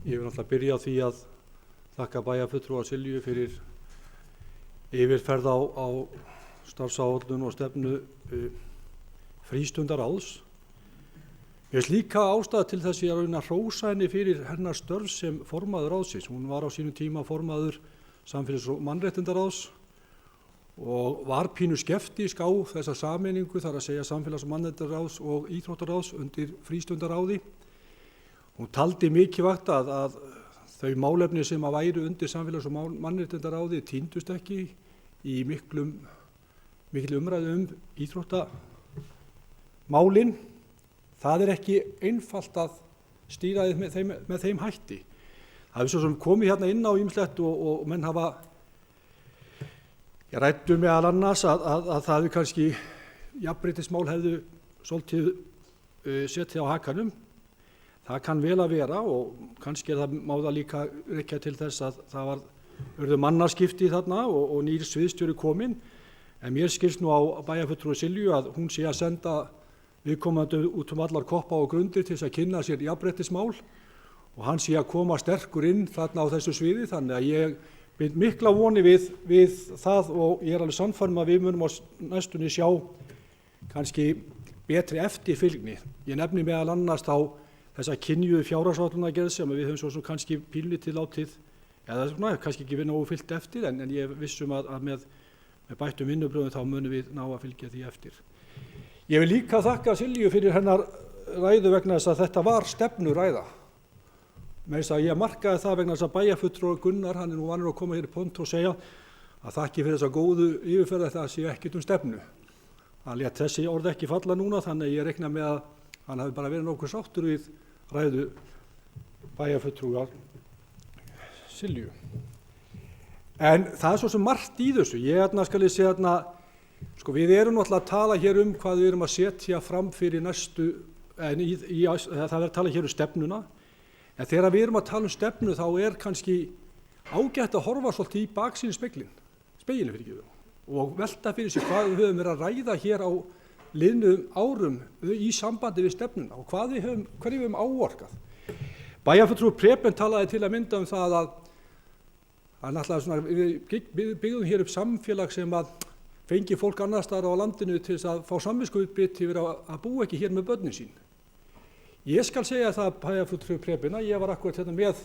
Ég vil náttúrulega byrja á því að þakka bæjarfulltrúa Silju fyrir yfirferð á starfsáætlun og stefnu frístundaráðs. Mér finnst líka ástæða til þess að reyna að hrósa henni fyrir hennar störf sem formaður ráðsins. Hún var á sínum tíma formaður samfélags- og mannréttindaráðs og var pínu skeptísk á þessa sameiningu, þar að segja samfélags- og mannréttindaráðs og íþróttaráðs undir frístundaráði. Hún taldi mikilvægt að þau málefni sem að væru undir samfélags- og mannréttindaráði týndust ekki í mikil umræðu íþróttamálin. Það er ekki einfalt að stýra með þeim hætti. Það hefur svo sem komið hérna inn á ýmislegt og menn hafa ræddu meðal annars að það hefur kannski jafnréttismál hefðu svolítið setið á hakanum. Það kann vel að vera og kannski má það líka rekja til þess að það urðu mannaskipti þarna og nýr sviðsstjóri kominn. En mér skilst nú á bæjarfulltrúi Silju að hún sé að senda viðkomandi út allar koppa og grundir til þess að kynna sér jafnréttismál og hann sé að koma sterkur inn þarna á þessu sviði, þannig að ég bind mikla voni við það og ég er alveg sannfærður að við munum á næstunni sjá kannski betri eftirfylgni. Ég nefni meðal annars þá þessa kynjuðu fjárhagsáætlunargerð sem við höfum svo kannski pínlítið látið, eða svona, kannski ekki við nógu fylgt eftir, en ég vissum að með bættum vinnubrögðum þá munum við ná að fylgja því eftir. Ég vil líka þakka Silju fyrir hennar ræðu vegna þess að þetta var stefnuræða. Með þess að ég markaði það vegna þess að bæjarfulltrúi Gunnar, hann er nú vanur að koma hér í pontu og segja að þakki fyrir þessa góðu yfirferð að það sé ekkert stefnu. Hann lét þessi orð ekki falla núna, þannig að ég reikna með að hann hafi bara verið nokkuð sáttur við ræðu bæjarfulltrúar Silju. En það er svo sem margt í þessu. Við erum náttúrulega að tala hér hvað við erum að setja fram fyrir næstu, það er að tala hér stefnuna, en þegar við erum að tala stefnu þá er kannski ágætt að horfa svolítið í baksýnisspegilinn og velta fyrir sig hvað við höfum verið að ræða hér á liðnum árum í sambandi við stefnuna og hverju við höfum áorkað. Bæjarfulltrúi Preben talaði til að mynda það að við byggðum hér upp samfélag sem að fengi fólk annars staðar á landinu til þess að fá samviskubit yfir að búa ekki hér með börnin sín. Ég skal segja það bæjarfulltrúi Preben að ég var akkurat hérna með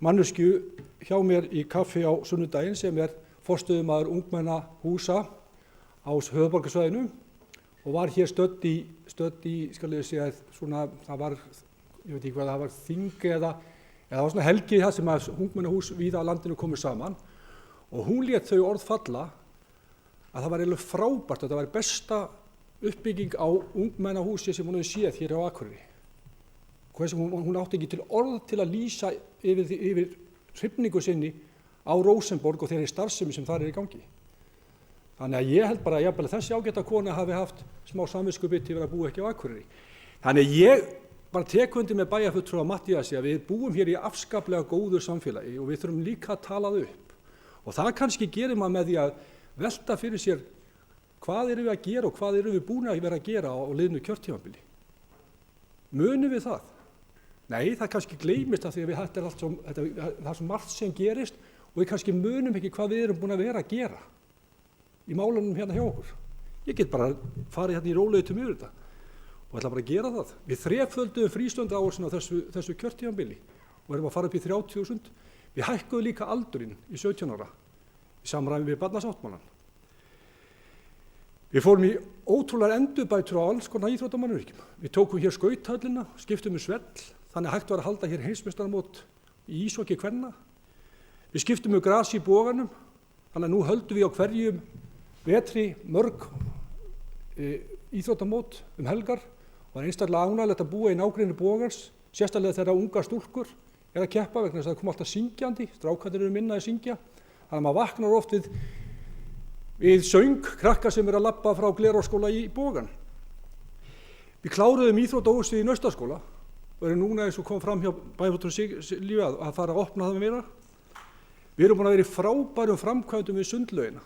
manneskju hjá mér í kaffi á sunnudaginn sem er forstöðumaður ungmennahúsa á höfuðborgarsvæðinu og var hér stödd í skal ég segja svona, það var, ég veit ekki hvað það var, þing eða það var svona helgi það sem að ungmennahús víða á landinu komið saman og hún lét þau orð falla að það var eiginlega frábært, að það var besta uppbygging á ungmennahúsi sem hún hefði séð hér á Akureyri. Hún átti ekki til orð til að lýsa yfir hrifningu sinni á Rósenborg og þeirri starfsemi sem þar er í gangi. Þannig að ég held bara að þessi ágæta kona hafi haft smá samviskubit yfir að búa ekki á Akureyri. Þannig að ég bara tek undir með bæjarfulltrúa Matthíasi að við búum hér í afskaplega góðu samfélagi og við þurfum líka að tala það upp. Og það kannski gerir maður með því að velta fyrir sér hvað erum við að gera og hvað erum við búin að vera að gera á liðnu kjörtímabili. Munum við það? Nei, það kannski gleymist að því að það er svo margt sem gerist og við kannski munum ekki hvað við erum búin að vera að gera í málunum hérna hjá okkur. Ég get bara farið hérna í rólegheitum yfir þetta og ætla bara að gera það. Við þrefölduðum frístundaáhersluna á þessu kjörtímabili og erum að fara upp í 30.000. Við hækkuðum líka aldurinn í 17 ára í samræmi við barnasáttmálann. Við fórum í ótrúlegar endurbætur á alls konar íþróttamannvirkjum. Við tókum hér skauthöllina, skiptum svell, þannig hægt var að halda hér heimsmeistaramót í íshokkí kvenna. Við skiptum grasi í boganum, þannig að nú höldum við á hverjum vetri mörg íþróttamót helgar og það er einstaklega ánægilegt að búa í nágrenni bogans, sérstaklega þegar ungar stúlkur er að keppa vegna þess að það kom alltaf syngjandi, strákarnir eru minna að syngja, þannig að maður vaknar oft við söng krakka sem er að labba frá Glerárskóla í bogan. Við kláruðum íþróttahúsið í Naustaskóla og erum núna eins og kom fram hjá bæjarfulltrúa Silju að fara að opna það meira. Við erum búin að vera í frábærum framkvæmdum við sundlaugina.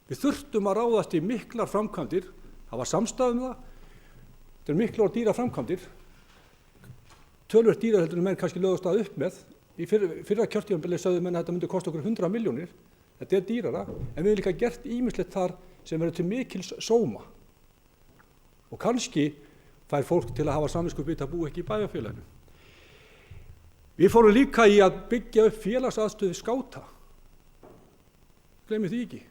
Við þurftum að ráðast í miklar framkvæmdir, það var samstaða það. Þetta eru miklar og dýra framkvæmdir, töluvert dýrar heldur en menn kannski lögðust að upp með. Í fyrra kjörtímabili sögðu menn að þetta myndi kosta okkur 100 milljónir. Þetta er dýrara, en við hefum líka gert ýmislegt þar sem verður til mikils sóma. Og kannski fær fólk til að hafa samviskubit að búa ekki í bæjarfélaginu. Við fórum líka í að byggja upp félagsaðstöðu skáta. Gleymið því ekki.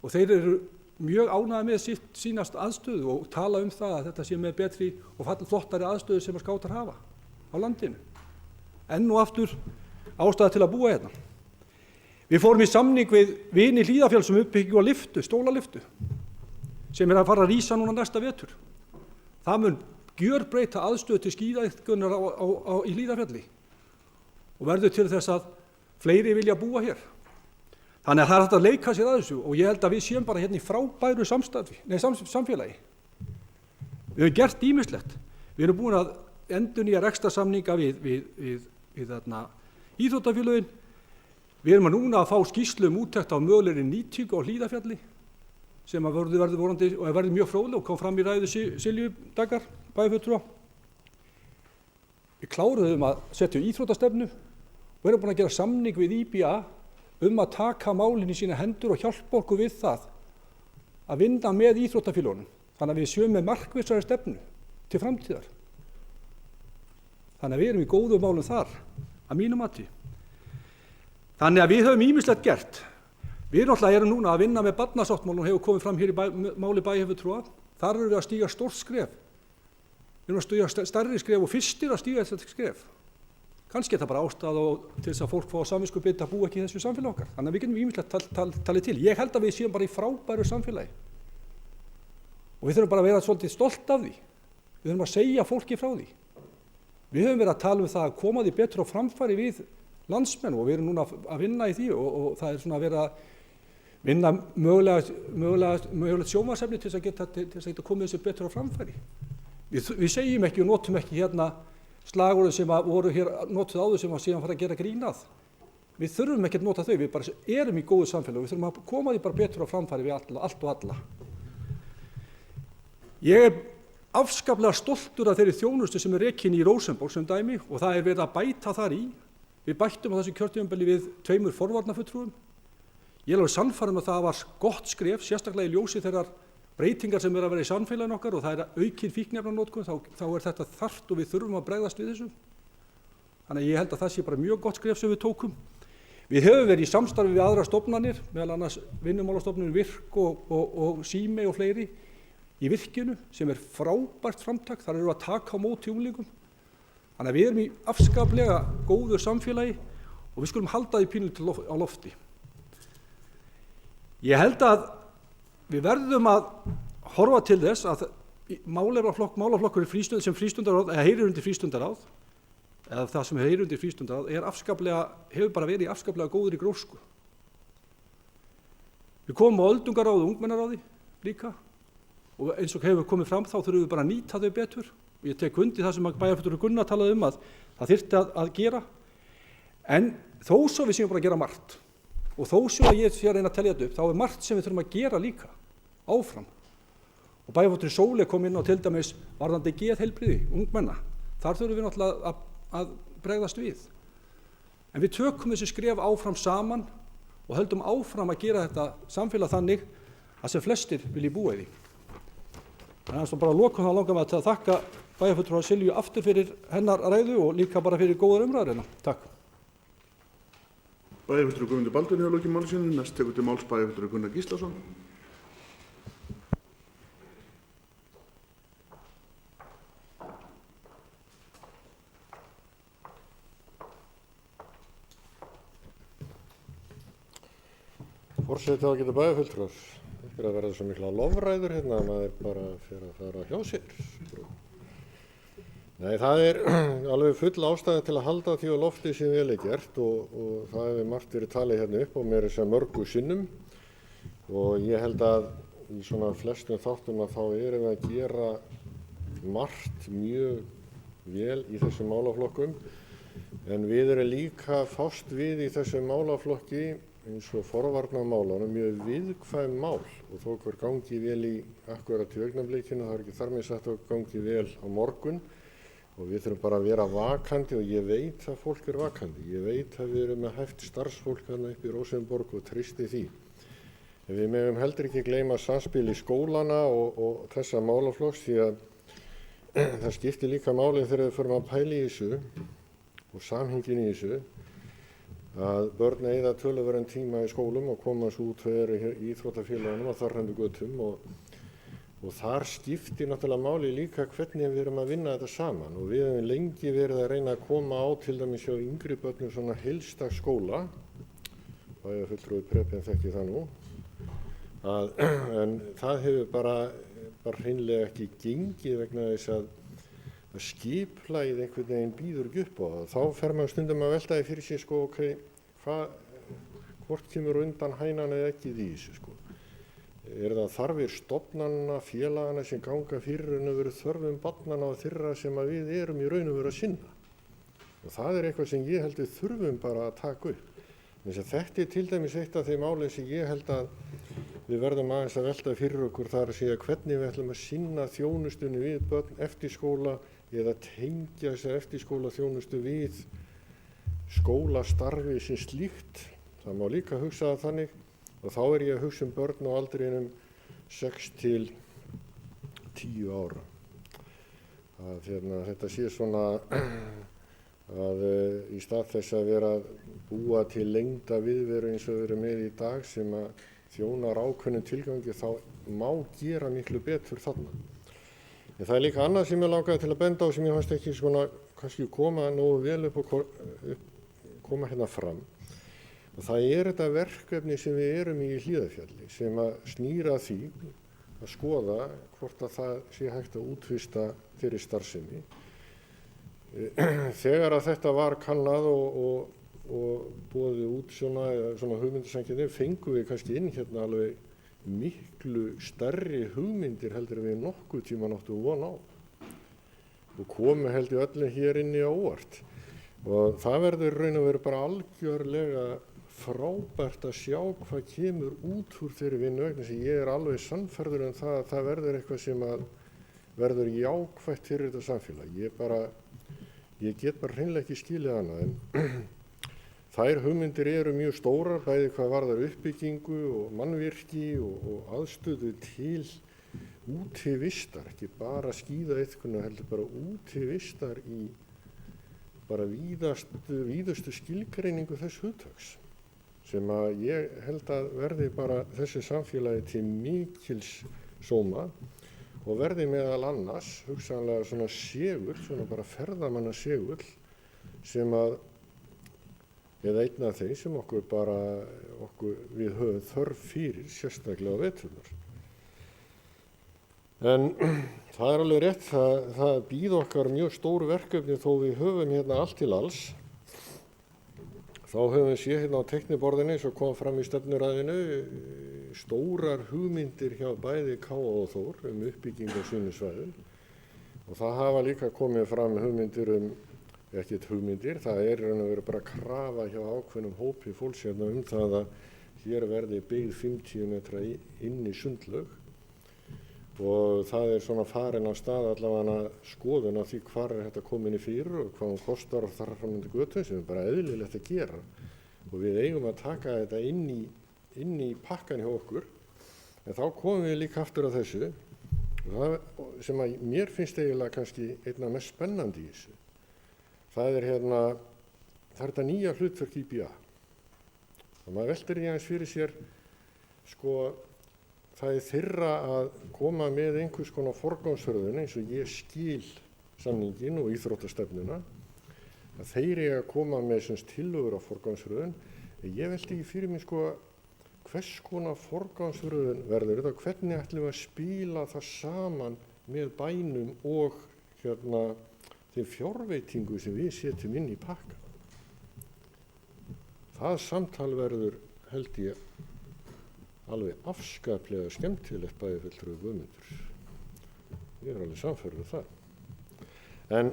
Og þeir eru mjög ánægðir með sínast aðstöðu og tala um það að þetta sé með betri og flottari aðstöðu sem að skátar hafa á landinu. Enn og aftur ástæða til að búa hérna. Við fórum í samning við vini Hlíðarfjalls um uppbyggingu á lyftu, stólaliftu, sem er að fara að rísa núna næsta vetur. Það mun gjörbreyta aðstöðu til skíðaiðkunar í Hlíðarfjalli og verður til þess að fleiri vilja búa hér. Þannig að það er hægt að leika sér að þessu og ég held að við séum bara hérna í frábæru samfélagi. Við höfum gert ýmislegt. Við erum búin að endurnýja rekstrarsamninga við íþróttafélögin. Við erum núna að fá skýrslu úttekt á mögulegri nýtingu á Hlíðarfjalli sem að verður vorandi og verður mjög fróðleg og kom fram í ræðu Silju Daggar, bæjarfulltrúa. Við kláruðum að setja íþróttastefnu og erum búin að gera samning við IBA að taka málin í sína hendur og hjálpa okkur við það að vinna með íþróttafélögunum. Þannig að við séum með markvissari stefnu til framtíðar. Þannig að við erum í góðum málum þar, að mínu mati. Þannig að við höfum ýmislegt gert. Við erum núna að vinna með barnasáttmála og hefur komið fram hér í máli bæjarfulltrúa. Þar erum við að stíga stórt skref. Við erum að stíga stærri skref og fyrstir að stíga þetta skref. Kannski er það bara ástæða til þess að fólk fá samviskubit að búa ekki í þessu samfélagi okkar. Þannig að við getum ýmislegt talið til. Ég held að við séum bara í frábæru samfélagi. Og við þurfum bara að vera svolítið stolt af því. Við þurfum að segja fólki frá því. Við höfum verið að tala um það að koma því betur á framfæri við landsmenn og við erum núna að vinna í því og það er svona að vera að vinna mögulega sjónvarpsefni til þess að geta komið þessu betur á framfæri. Við segjum ekki og notum ekki hérna slagorðin sem voru hér notuð áður sem síðan fara að gera grín að. Við þurfum ekki að nota þau, við bara erum í góðu samfélagi og við þurfum að koma því bara betur á framfæri við allt og alla. Ég er afskaplega stoltur af þeirri þjónustu sem er rekin í Rósenborg sem dæmi og það er verið að bæta þar í. Við bættum á þessu kjörtímabili við 2 forvarnafulltrúum. Ég er alveg sannfærður að það var gott skref, sérstaklega í ljósi þeirrar breytingar sem er að vera í samfélaginu okkar og það er aukin fíkniefnanotkun, þá er þetta þarft og við þurfum að bregðast við þessu. Þannig að ég held að það sé bara mjög gott skref sem við tókum. Við höfum verið í samstarfi við aðrar stofnanir, meðal annars Vinnumálastofnunin Virk og Sími og fleiri í Virkinu sem er frábært framtak, þar eru að taka á móti unglingum. Þannig að við erum í afskaplega góðu samfélagi og við skulum halda því pínu á lofti. Ég held að við verðum að horfa til þess að málaflokkur sem frístundaráð, eða heyrir undir frístundaráð, eða það sem heyrir undir frístundaráð, hefur bara verið afskaplega góður í grósku. Við komum á öldungaráð og ungmennaráði líka og eins og hefur komið fram þá þurfum við bara að nýta þau betur. Ég tek undir það sem bæjarfulltrúi Gunnar talaði að það þyrfti að gera. En þó svo við séum bara að gera margt og þó svo að ég sé að reyna að telja þetta upp, þá er margt sem við þurfum að gera líka áfram. Og bæjarfulltrúi Sóley kom inn á til dæmis varðandi geðheilbrigði ungmenna. Þar þurfum við náttúrulega að bregðast við. En við tökum þessi skref áfram saman og höldum áfram að gera þetta samfélag þannig að sem flestir vilji búa í því. Þannig að bara að lokum þá langar maður til að þakka bæjarfulltrúa Silju aftur fyrir hennar ræðu og líka bara fyrir góðar umræður hérna. Takk. Bæjarfulltrúi Guðmundur Baldvin hefur lokið máli sínu. Næst tekur til máls bæjarfulltrúi Gunnar Gíslason. Forseti ágætu bæjarfulltrúar. Þetta er að verða svo mikla lofræður hérna að maður bara fyrir að fara hjá sér. Nei, það er alveg full ástæða til að halda því á lofti sem vel er gert og það hefur margt verið talið hérna upp og mér er sem mörgu sinnum og ég held að í svona flestum þáttum að þá erum við að gera margt mjög vel í þessum málaflokkum En við erum líka fást við í þessum málaflokki eins og forvarnarmálunum mjög viðkvæm mál og þó hver gangi vel í akkurat í augnablikinu, það er ekki þar með sagt að gangi vel á morgun og við þurfum bara að vera vakandi og ég veit að fólk er vakandi. Ég veit að við erum með hæft starfsfólk hérna upp í Rósenborg og treysti því. En við megum heldur ekki gleyma samspil í skólana og þessa málaflokks því að það skiptir líka máli þegar við förum að pæla í þessu og samhengin í þessu að börn eyða töluverðan tíma í skólum og koma svo út og eru í íþróttafélagunum og þarrendu götum og þar skiptir náttúrulega máli líka hvernig við erum að vinna þetta saman og við hefum lengi verið að reyna að koma á til dæmis hjá yngri börnum svona heilstagsskóla, bæjarfulltrúi Preben þekki það nú, en það hefur bara hreinlega ekki gengið vegna þess að skiplagið einhvern veginn býður ekki upp á það. Þá fer maður stundum að velta því fyrir sig sko, hvort kemur undan hænan eða ekki í þessu sko. Er það þarfir stofnanna, félagana sem ganga fyrir en veru þörfum barnanna og þeirra sem að við erum í raun og veru að sinna. Og það er eitthvað sem ég held við þurfum bara að taka upp. Þetta er til dæmis eitt af þeim málum sem ég held að við verðum aðeins að velta fyrir okkur þar að segja hvernig við ætlum að sinna þjónustunni við börn eftir skóla eða tengja þessa eftirskóla þjónustu við skólastarfi sem slíkt. Það má líka hugsa það þannig og þá er ég að hugsa börn á aldrinum 6 til 10 ára. Að þetta sé svona að í stað þess að vera að búa til lengda viðveru eins og við erum með í dag sem að þjónar ákveðnum tilgangi þá má gera miklu betur þarna. En það er líka annað sem ég langaði til að benda á sem ég fannst ekki svona kannski koma nógu vel upp og koma hérna fram. Og það er þetta verkefni sem við erum í Hlíðarfjalli sem að snýra því að skoða hvort að það sé hægt að útvista fyrir starfsemi. Þegar að þetta var kannað og boðið út svona hugmyndasamkeppni fengum við kannski inn hérna alveg miklu stærri hugmyndir heldur við nokkuð tíma áttum von á og komu heldur öllum hér inni á óvart og það verður raun og veru bara algjörlega frábært að sjá hvað kemur út úr þeirri vinnu vegna sem ég er alveg sannfærður það að það verður eitthvað sem að verður jákvætt fyrir þetta samfélag. Ég get bara hreinlega ekki skilið annað en þær hugmyndir eru mjög stórar, bæði hvað varðar uppbyggingu og mannvirki og aðstöðu til útivistar, ekki bara skíðaiðkun heldur bara útivistar í bara víðustu skilgreiningu þess hugtaks sem að ég held að verði bara þessu samfélagi til mikils sóma og verði meðal annars hugsanlega svona segull, svona bara ferðamanna segull sem að eða einn af þeim sem við höfum þörf fyrir sérstaklega á veturnar. En það er alveg rétt, það býð okkar mjög stór verkefni þó við höfum hérna allt til alls. Þá höfum við séð hérna á teikniborðinu eins og kom fram í stefnuræðinu stórar hugmyndir hjá bæði K.A. og Þór uppbygging á sínum svæðum og það hafa líka komið fram hugmyndir ekkert hugmyndir, það er raun og veru bara krafa hjá ákveðnum hópi fólks hérna það að hér verði byggð 50 metra inn í sundlaug og það er svona farin á stað allavega skoðun á því hvar þetta komin í fyrir og hvað hún kostar þar fram undir götu sem er bara eðlilegt að gera og við eigum að taka þetta inn í pakkan hjá okkur en þá komum við líka aftur á þessu og það sem að mér finnst eiginlega kannski einna mest spennandi í þessu það er þetta nýja hlutverk IBA og maður veltir í aðeins fyrir sér sko það er þeirra að koma með einhvers konar forgangsröðun eins og ég skil samningin og íþróttastefnuna að þeir eiga að koma með tillögur á forgangsröðun en ég velti ekki fyrir mig sko hvers konar forgangsröðun verður þetta og hvernig ætlum við að spila það saman með bænum og þeim fjárveitingu sem við setjum inn í pakka. Það samtal verður held ég alveg afskaplega skemmtilegt bæjarfulltrúi Guðmundur. Ég er alveg sannfærður það. En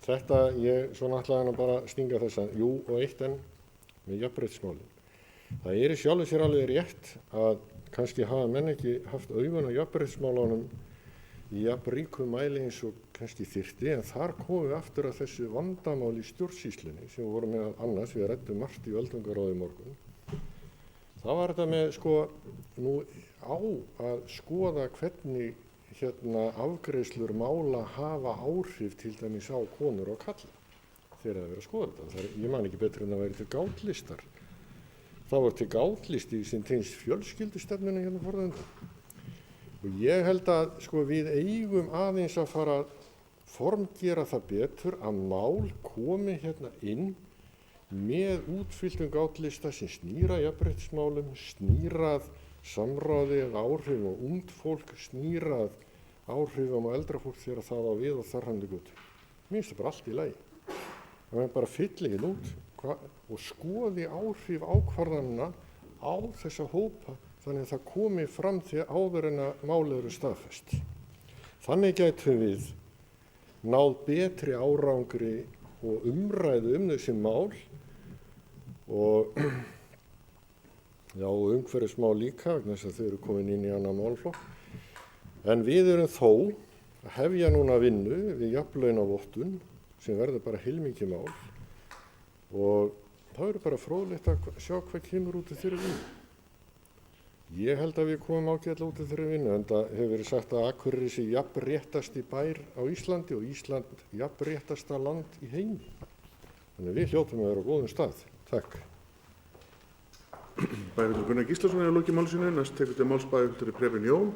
Þetta, ég svona ætlaði hann að bara stinga þessa, jú og eitt enn með jafnréttismálin. Það í sjálfu sér alveg rétt að kannski hafa menn ekki haft augun á jafnréttismálunum í jafnríkum mæli eins og kannski þyrfti, en þar komum við aftur að þessu vandamál í stjórnsýslunni sem voru með annars, við ræddum margt í öldungaráði morgun. Það var þetta með nú á að skoða hvernig afgreiðslur mála hafa áhrif til dæmis á konur og kalla þegar það verið að skoða þetta. Ég man ekki betur en það væri til gátlistar. Það var til gátlisti sem tengist fjölskyldustefnunni hérna forðandi. Og ég held að við eigum aðeins að fara að formgera það betur að mál komi hérna inn með útfylltum gátlista sem snýra jafnréttismálum, snýrað samráði eða áhrifum á ungt fólk, snýrað áhrifum á eldra fólk þegar það á við og þar hann götu. Mér finnst það bara allt í lagi. Það er bara fyllingin út og skoði áhrif ákvarðanna á þessa hópa þannig að það komi fram því áður en að málið eru staðfest. Þannig gætum við náð betri árangri og umræðu þessi mál og umhverfismál líka vegna þess að þau eru komin inn í annan málflokk. En við erum þó að hefja núna vinnu við jafnlaunavottun sem verður bara heilmikið mál og það verður bara fróðlegt að sjá hvað kemur út af þeirri vinnu. Ég held að við komum ágætlega út af þeirri vinnu en það hefur verið sagt að Akureyri sé jafnréttasti bær á Íslandi og Ísland jafnréttasta land í heimi. Þannig við hljótum að vera á góðum stað. Takk. Bæjarfulltrúi Gunnar Gíslason er að loka máli sínu. Næst tekur til máls bæjarfulltrúi Preben Jón.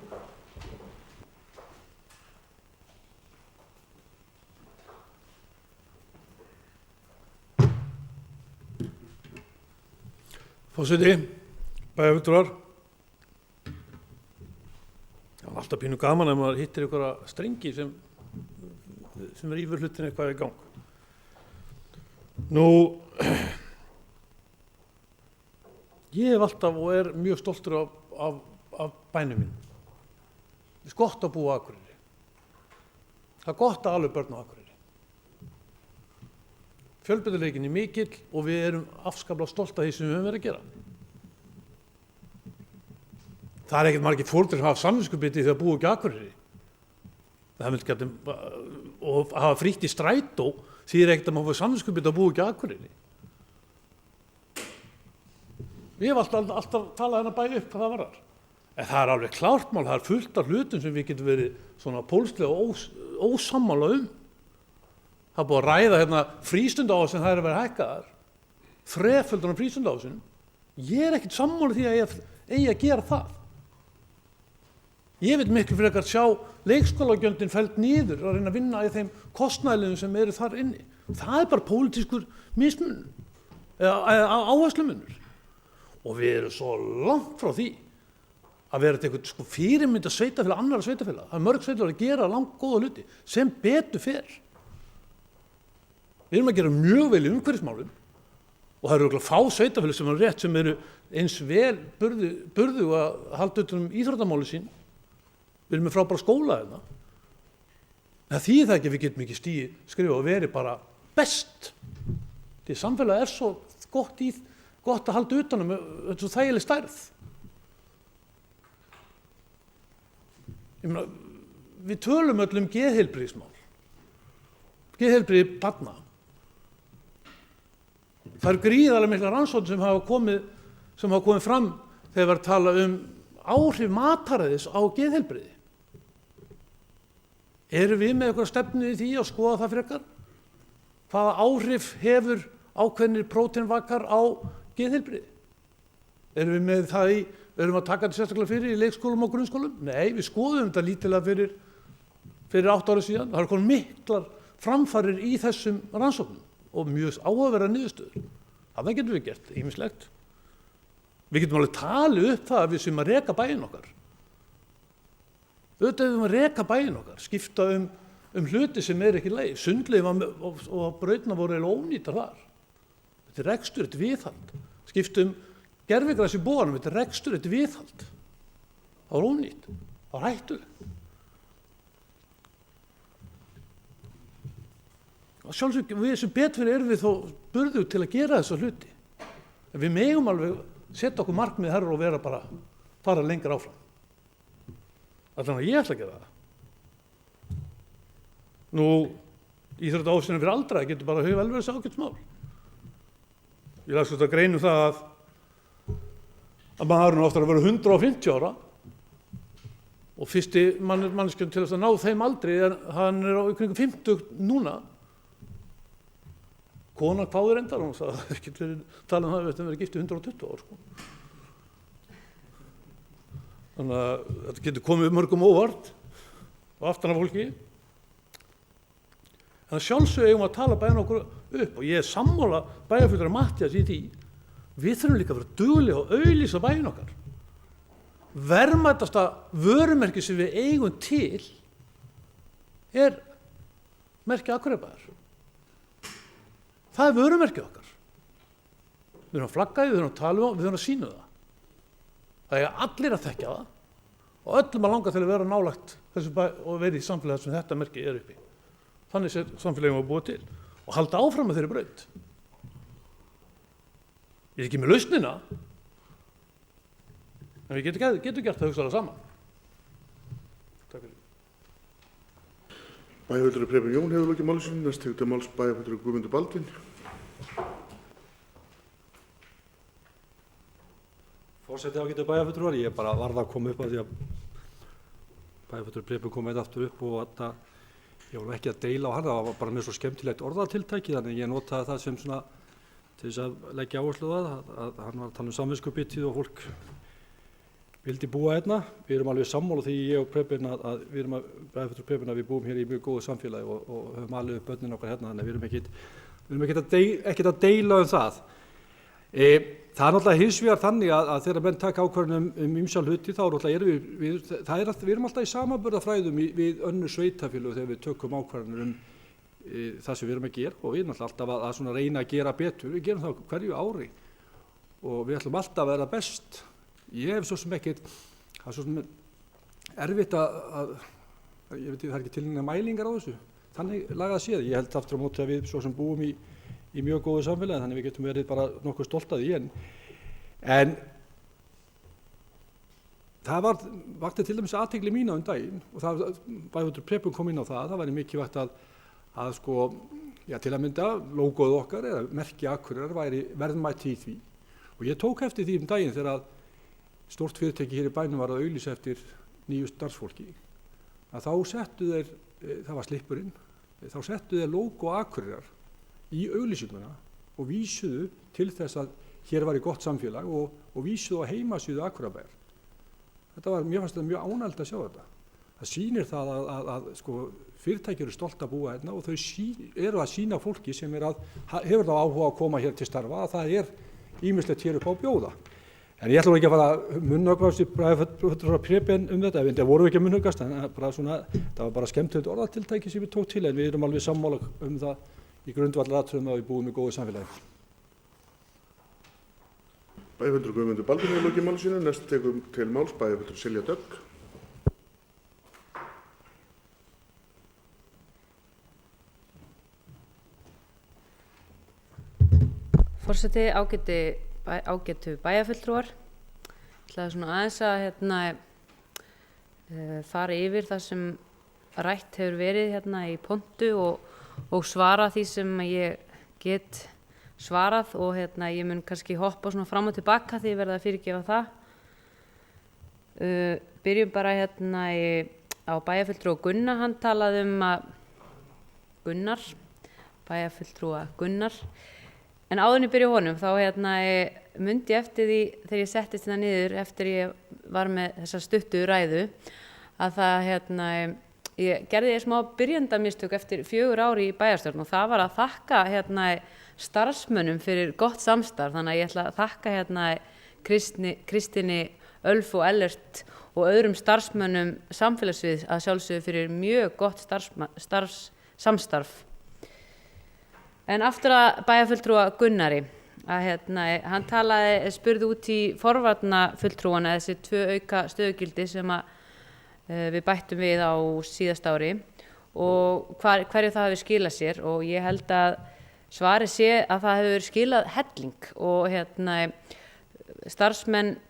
Forseti, bæjarfulltrúar. Það er alltaf pínu gaman ef maður hittir einhverja strengi sem rífur hlutin eitthvað í gang. Nú, ég hef alltaf og er mjög stoltur af bænum minn. Það er gott að búa á Akureyri. Það er gott að ala upp börn á Akureyri. Fjölbreytileikinn er mikill og við erum afskaplega stolt af því sem við höfum verið að gera. Það er ekkert margir foreldrar sem hafa samviskubiti þegar búa ekki á Akureyri. Og hafa frítt í strætó þýðir ekkert að maður fá samviskubiti að búa ekki á Akureyri. Við hef alltaf talað hennar bæði upp hvað það varðar. En það er alveg klárt mál, það er fullt af hlutum sem við getum verið svona pólslega ósammála Það er búið að ræða hérna frístundaávísun, það er að vera hækkaðar. Þreföldunar frístundaávísun. Ég er ekkert sammála því að ég eigi að gera það. Ég vil miklu frekar sjá leikskólagjöldin felld niður og reyna að vinna í þeim kostnaðarliðum sem eru þar inni. Það er bara pólitískur mismunur eða áherslumunur. Og við erum svo langt frá því að vera til eitthvað fyrirmynda sveitarfélag annarra sveitarfélag. Það er mörg sveitarfélag að gera langt góða hluti sem betur fer. Við erum að gera mjög vel í umhverfismálum og það eru fá sveitarfélag sem eru rétt sem eru eins vel burðu að halda utan íþróttamáli sín. Við erum með frábæra skóla hérna. Það þýðir það ekki að við getum ekki skrifa og verið bara best. Því samfélagið er svo gott að halda utanum svo þægileg stærð. Ég meina, við tölum öll geðheilbrigðismál. Geðheilbrigði barna. Það eru gríðarlega miklar rannsóknir sem hafa komið fram þegar var að tala áhrif mataræðis á geðheilbrigði. Erum við með eitthvað stefnu í því að skoða það frekar? Hvaða áhrif hefur ákveðnir próteinvakar á geðheilbrigði? Erum við með það erum við að taka þetta sérstaklega fyrir í leikskólum og grunnskólum? Nei, við skoðum þetta lítilega fyrir 8 ára síðan. Það eru komið miklar framfarir í þessum rannsóknum og mjög áhugaverðar niðurstöður. Það getum við gert, ýmislegt. Við getum alveg talið upp það að við sem að reka bæinn okkar. Auðvitað við að reka bæinn okkar, skipta hluti sem ekki í lagi. Sundlaugin og brautirnar voru eiginlega ónýtar þar. Þetta er rekstur, þetta er viðhald. Skipta gervigras í boganum, þetta er rekstur, þetta er viðhald. Það var ónýtt, það var hættulegt. Sjálfsög við sem betur erum við þó burðug til að gera þessa hluti. En við megum alveg setja okkur markmið herra og vera bara fara lengra áfram. Þannig að ég ætla að gera það. Nú, íþróttaávísanir fyrir aldraða getur bara vel verið þessi ágætismál. Ég las þetta grein það að maðurinn oftar að vera 150 ára og fyrsti manneskjön til þess að ná þeim aldri hann á kringum 50 núna. Konan hváði reyndar, hún sagði að það ekki verið talað það að vera gift í 120 ár. Sko. Þannig að þetta getur komið mörgum óvart og aftan af fólki. En sjálfsög eigum að tala bæðan okkur upp og ég sammála bæjarfulltrúa Matthías í því. Við þurfum líka að vera duglega og auglýsa bæinn okkar. Verðmætasta vörumerki sem við eigum til merki Akureyrarbæjar. Það vörumerkið okkar. Við þurfum að flagga því, við þurfum að tala við þurfum að sýna það. Það er allir að þekkja það og öllum að langa til að vera nálægt þessu og vera í samfélagi sem þetta merki uppi. Þannig sem samfélagum að búa til og halda áfram með þeirri braut. Ég er ekki með lausnina, en við getum gert það hugsaðlega saman. Takk fyrir. Bæjarfulltrúi Preben Jón hefur lokið máli sínu, næst tekur til máls bæjarfulltrúi Guðmundur Baldvin. Forseti ágætu bæjarfulltrúar, ég bara varð að koma upp að því að bæjarfulltrúi Preben kom aftur upp og þetta, ég var ekki að deila á hann, það var bara með svo skemmtilegt orðatiltæki, þannig ég notaði það sem svona til þess að leggja áherslu á það, að hann var að tala samviskubitið og fólk vildi búa hérna. Við erum alveg sammála því ég og Preben að við erum bæjarfulltrúi Preben að við búum hér í mjög góðu samfélagi og höfum alveg upp börnin okkar hérna, þannig að við erum ekkert að deila það. Það náttúrulega hins vegar þannig að þegar menn taka ákvörðun ýmsa hluti þá náttúrulega við erum alltaf í samanburðarfræðum við önnur sveitarfélög þegar við tökum ákvörðunir það sem við erum að gera og við erum alltaf að svona reyna að gera betur. Við gerum það hverju ári og við ætlum alltaf að vera best. Ég hef svo sem ekkert, það er svo sem erfitt ég veit það er ekki til neina mælingar á þessu. Þannig lagað séð. Ég held aftur á móti að við svo sem búum í mjög góðu samfélagi, þannig við getum verið bara nokkuð stolt af því. En það vakti til dæmis athygli mína daginn og það bæjarfulltrúi Preben kom inn á það væri mikilvægt að sko, til að mynda lógóð okkar eða merki Akureyrar væri verðmætt í því. Og ég tók eftir því daginn þegar stórt fyrirtæki hér í bænum var að auglýsa eftir nýju starfsfólki, að þá settu þeir, það var slippurinn, þá settu þeir lógó Akureyrar í auglýsinguna og vísuðu til þess að hér var í gott samfélag og vísuðu á heimasíðu Akureyrarbæjar. Mér fannst þetta mjög ánægjulegt að sjá þetta. Það sýnir það að sko, fyrirtæki eru stolt að búa hérna og þau eru að sýna fólki sem hefur þá áhuga að koma hér til starfa að það ýmislegt hér upp á bjóða. En ég ætla ekki að fara munnhöggvast í bæjarfulltrúa Preben þetta, ef það voru ekki að munnhöggast, en það var bara skemmtilegt orðatiltæki sem við tók til, en við erum alveg sammála það í grundvallaratriðum að við búum í góðu samfélagi. Bæjarfulltrúi Guðmundur Baldvin hefur lokið máli sínu, næst tekur til máls bæjarfulltrúi Silja Dögg. Forseti, ágætu bæjarfulltrúar. Ég ætlaði svona aðeins að fara yfir það sem rætt hefur verið hérna í pontu og svara því sem ég get svarað og ég mun kannski hoppa svona fram og tilbaka því ég verði að fyrirgefa það. Byrjum bara á bæjarfulltrúa Gunnar, hann talaði bæjarfulltrúa Gunnar. En áður en ég byrja honum þá mundi ég eftir því þegar ég settist hérna niður eftir ég var með þessa stuttu ræðu að það ég gerði smá byrjandamistök eftir 4 ár í bæjarstjórn og það var að þakka starfsmönnum fyrir gott samstarf, þannig að ég ætla að þakka Kristíni, Ölf og Ellert og öðrum starfsmönnum samfélagssviðs að sjálfsögðu fyrir mjög gott samstarf. En aftur að bæjarfulltrúa Gunnari, að hann spurði út í forvarnafulltrúana, þessi 2 auka stöðugildi sem við bættum við á síðasta ári og hverju það hefur skilað sér, og ég held að svarið sé að það hefur skilað helling, og starfsmenn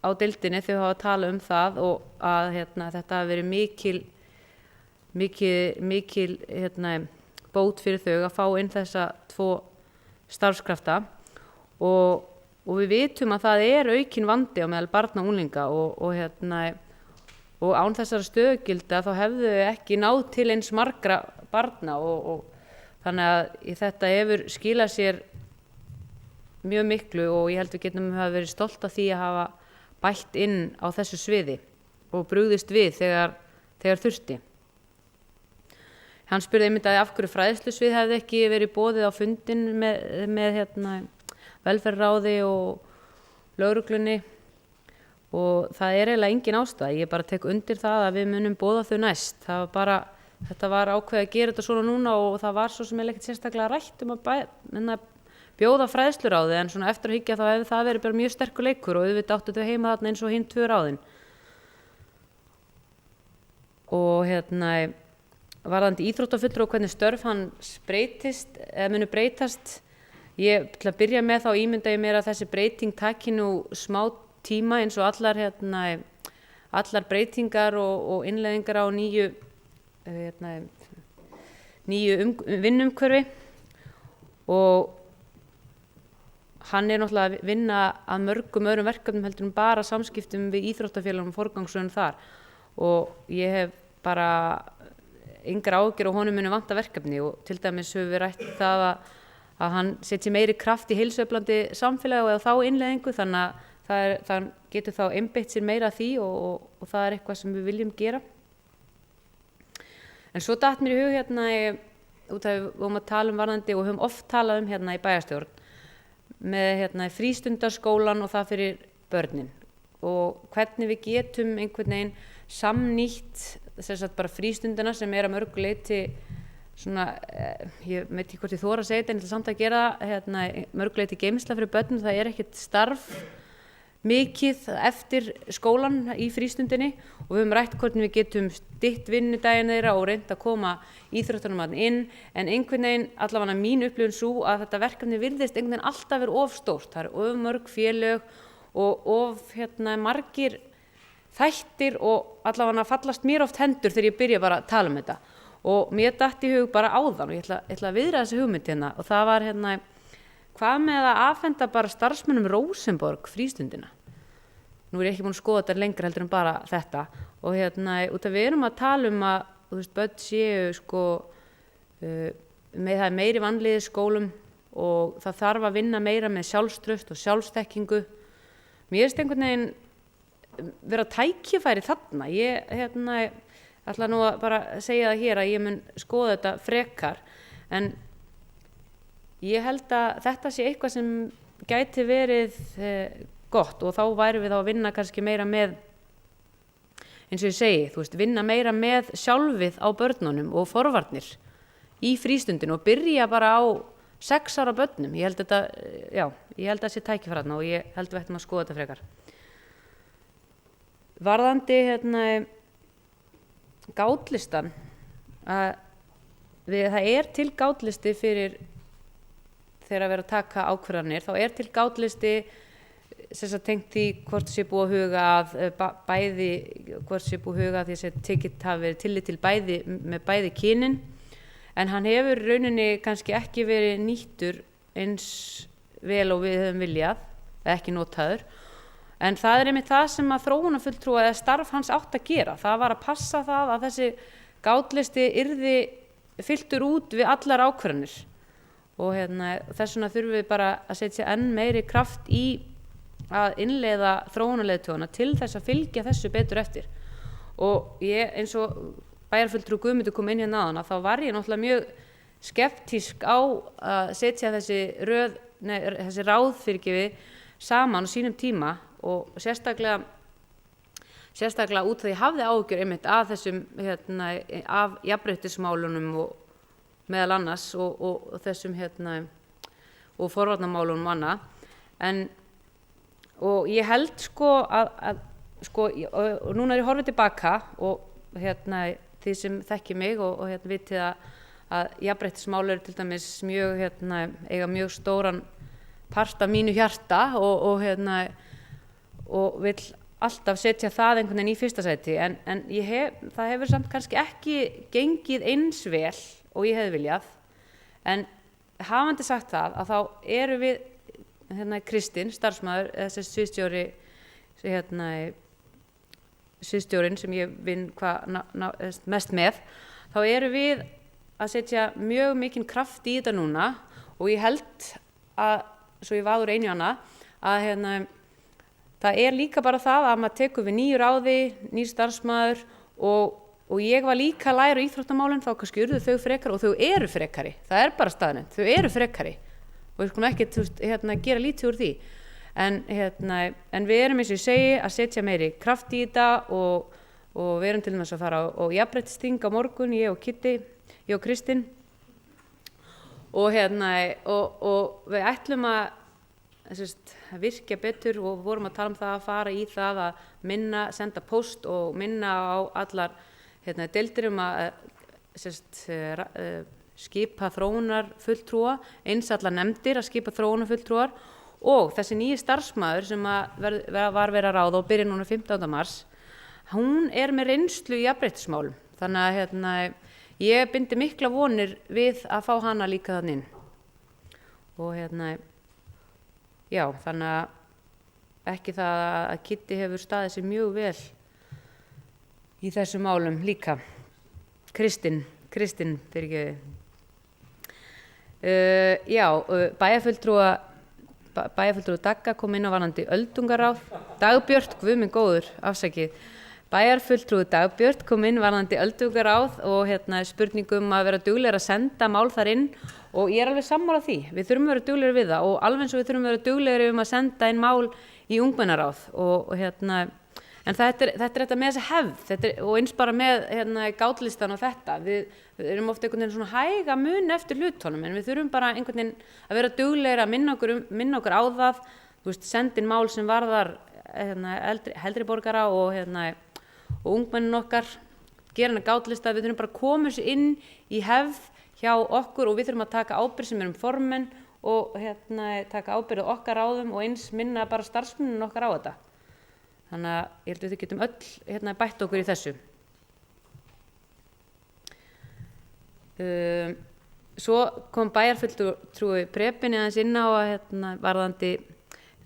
á deildinni þau hafa talað það, og að þetta hafi verið mikil bót fyrir þau að fá inn þessa 2 starfskrafta, og við vitum að það er aukinn vandi á meðal barna og unglinga, og án þessara stöðugilda þá hefðu ekki náð til eins margra barna, og þannig að þetta hefur skilað sér mjög miklu, og ég held við getum hafa verið stolt af því að hafa bætt inn á þessu sviði og brugðist við þegar þurfti. Hann spurði einmitt að af hverju fræðslusvið hefði ekki verið boðið á fundin með velferðarráði og lögreglunni, og það er eiginlega engin ástæða. Ég bara tek undir það að við munum boða þau næst. Þetta var ákveðið að gera þetta svona núna, og það var svo sem ekkert sérstaklega rætt að bjóða fræðsluráði, en svona eftir að hyggja þá hefði það verið bara mjög sterkur leikur, og auðvitað áttu þau heima þarna eins og hinn 2 ráðin. Og varðandi íþróttafulltrúa og hvernig störf hans munu breytast, ég til að byrja með þá ímynda ég mér að þessi breyting taki nú smá tíma, eins og allar breytingar og innleiðingar á nýju vinnumhverfi, og hann er náttúrulega að vinna að mörgum öðrum verkefnum heldur bara samskiptum við íþróttafélagum og forgangsröðum þar, og ég hef bara engar áhyggjur og honum muni vanta verkefni, og til dæmis höfum við rætt það að hann setji meiri kraft í heilsueflandi samfélagi og þá innleiðingu, þannig að það getur þá einbeitt sér meira að því, og það er eitthvað sem við viljum gera. En svo datt mér í hug út af við vorum að tala varðandi og höfum oft talað í bæjarstjórn með frístundaskólan og það fyrir börnin, og hvernig við getum einhvern veginn samnýtt bara frístundina sem er að mörgu leyti svona, ég veit ekki hvort ég þora að segja þetta, en ég ætla samt að gera mörgu leyti geymsla fyrir börnin. Það er ekkert starf mikið eftir skólan í frístundinni, og við höfum rætt hvernig við getum stytt vinnudaginn þeirra og reynt að koma íþróttunum inn, en einhvern veginn, allavega mín upplifun sú að þetta verkefni virðist einhvern veginn alltaf verið of stórt. Það er of mörg félög og of margir þættir, og allavega fallast mér oft hendur þegar ég byrja bara að tala um þetta, og mér datt í hug bara áðan, og ég ætla að viðra þessi hugmynd og það var hvað með að afhenda bara starfsmönnum Rósenborg frístundina. Nú er ég ekki búin að skoða þetta lengra heldur en bara þetta, og út af við erum að tala um að börn séu það er meiri vanlíði í skólum, og það þarf að vinna meira með sjálfstraust og sjálfsþekkingu. Mér finnst einhvern veginn vera tækifæri þarna. Ég ætla nú að bara segja það hér að ég mun skoða þetta frekar, en ég held að þetta sé eitthvað sem gæti verið gott, og þá værum við þá að vinna kannski meira með, eins og ég segi, vinna meira með sjálfið á börnunum og forvarnir í frístundinu, og byrja bara á 6 ára börnum. Ég held að það sé tækifæri þarna, og ég held við ættum að skoða þetta frekar. Varðandi gátlistan, það er til gátlisti fyrir þegar að vera að taka ákvarðanir, þá er til gátlisti sem tengt því hvort sé búið að huga að hvort sé búið að huga að því að tekið hafi verið tillit til með bæði kynin, en hann hefur rauninni kannski ekki verið nýttur eins vel og við höfum viljað, eða ekki notaður. En það er einmitt það sem að þróunarfulltrúa eða starf hans átt að gera. Það var að passa það að þessi gátlisti yrði fylltur út við allar ákvarðanir, og þess vegna þurfum við bara að setja enn meiri kraft í að innleiða þróunarleiðtogana til þess að fylgja þessu betur eftir. Og ég, eins og bæjarfulltrúi Guðmundur kom inn áðan, þá var ég náttúrulega mjög skeptísk á að setja þessi ráð saman á sínum tíma, og sérstaklega út því ég hafði áhyggjur einmitt af þessum af jafnréttismálunum og meðal annars og þessum og forvarnarmálunum annað, og ég held að núna er ég horfið tilbaka, og þið sem þekki mig og hérna vitið að jafnréttismál eru til dæmis mjög eiga mjög stóran part af mínu hjarta og vill alltaf setja það einhvern veginn í fyrsta sæti en það hefur samt kannski ekki gengið eins vel og ég hefði viljað en hafandi sagt það að þá eru við Kristinn, starfsmaður þessi sviðsstjórinn sem ég vinn mest með þá eru við að setja mjög mikinn kraft í þetta núna og ég held að svo ég vaður einu hana að það líka bara það að maður tekur við nýju ráði, nýr starfsmaður og ég var líka að læra íþróttamálin þá kannski urðu þau frekari og þau eru frekari, það bara staðnend, þau eru frekari og við skulum ekki gera lítið úr því en við erum eins og ég segi að setja meiri kraft í þetta og við erum til dæmis að fara á jafnréttisþing á morgun, ég og Kristinn og við ætlum að virkja betur og vorum að tala um það að fara í það að senda póst og minna á allar deildir að skipa þróunarfulltrúa, eins allar nefndir að skipa þróunarfulltrúar og þessi nýji starfsmaður sem var verið að ráða og byrja núna 15. mars, hún með reynslu í jafnréttismálum, þannig að ég bindi mikla vonir við að fá hana líka þannig inn og já, þannig að ekki það að Kitty hefur staðið sig mjög vel í þessum málum líka. Kristinn fyrirgefiði. Bæjarfulltrúi Dagga kom inn á varðandi öldungaráð. Dagbjört, guð minn góður, afsakið. Bæjarfulltrúi Dagbjört kom inn varðandi öldungaráð og spurningum að vera duglegir að senda mál þar inn og ég alveg sammála því. Við þurfum að vera duglegir við það og alveg eins og við þurfum að vera duglegir að senda inn mál í ungmennaráð en þetta með þessa hefð og eins bara með gátlistan og þetta. Við erum oft einhvern veginn svona hæga mun eftir hlutunum en við þurfum bara einhvern veginn að vera duglegir að minna okkur á það, sendin mál sem varðar heldri borgara og ungmennin okkar, gera hana gátlista, við þurfum bara að koma þessu inn í hefð hjá okkur og við þurfum að taka ábyrgð sem erum formenn og taka ábyrgð okkar á þeim og eins minna bara starfsmennin okkar á þetta. Þannig að ég held að við getum öll bætt okkur í þessu. Svo kom bæjarfulltrúi Prepinni aðeins inn á að varðandi,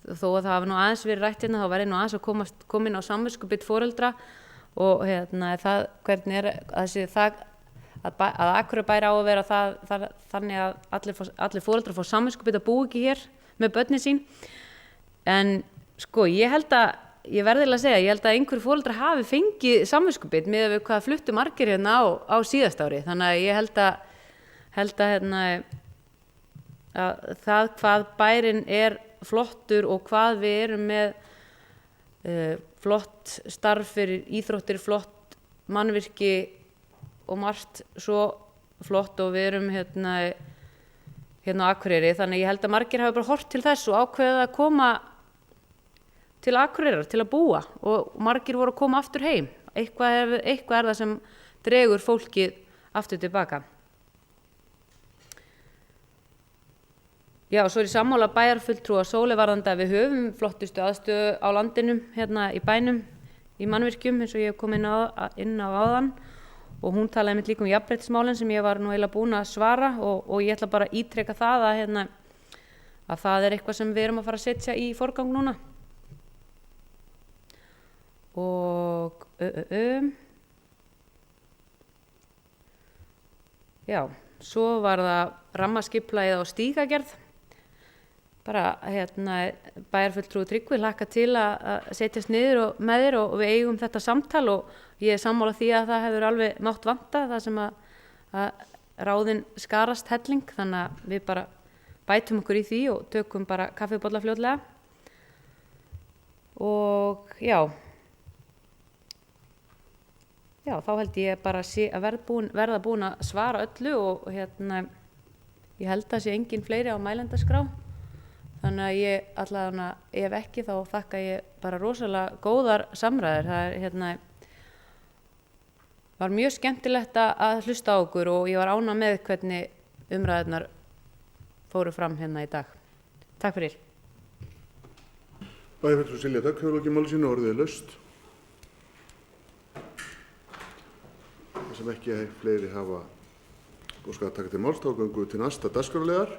þó að það hafi nú aðeins verið rætt þá verði nú aðeins að koma inn á samviskubit foreldra og það hvernig að Akureyrarbær á að vera þannig að allir foreldrar fá samviskubit að búa ekki hér með börnin sín en sko ég held að einhverjir foreldrar hafi fengið samviskubit með við hvað fluttu margir á síðasta ári þannig að ég held að það hvað bærinn flottur og hvað við erum með flott starf fyrir íþróttir, flott mannvirki og margt svo flott og við erum hérna á Akureyri þannig ég held að margir hafi bara horft til þess og ákveðið að koma til Akureyrar til að búa og margir voru að koma aftur heim. Eitthvað það sem dregur fólkið aftur tilbaka. Já, svo í sammála bæjarfulltrúa Sóley varðandi að við höfum flottustu aðstöðu á landinu hérna í bænum í mannvirkjum eins og ég kom inn á áðan og hún talaði einmitt líka jafnréttismálin sem ég var nú eiginlega búin að svara og ég ætla bara að ítreka það að það eitthvað sem við erum að fara að setja í forgang núna. Og já, svo var það rammaskipulagið á stígagerð. Bara bæjarfulltrúi Tryggvi hlakka til að setjast niður með þér og við eigum þetta samtal og ég sammála því að það hefur alveg mátt vanta það sem að ráðin skarast helling þannig að við bara bætum okkur í því og tökum bara kaffibolla fljótlega og já þá held ég bara að verða búin að svara öllu og ég held að sé engin fleiri á mælendaskrá þannig að ég allavega ef ekki þá þakka ég bara rosalega góðar samræður það var mjög skemmtilegt að hlusta á okkur og ég var ánægð með hvernig umræðurnar fóru fram hérna í dag. Takk fyrir. Bæjarfulltrúi Silja Dögg hefur lokið máli sínu og orðið er laust. Það sem ekki fleiri hafa óskað að taka til máls, þá göngum við til næsta dagskrárliðar.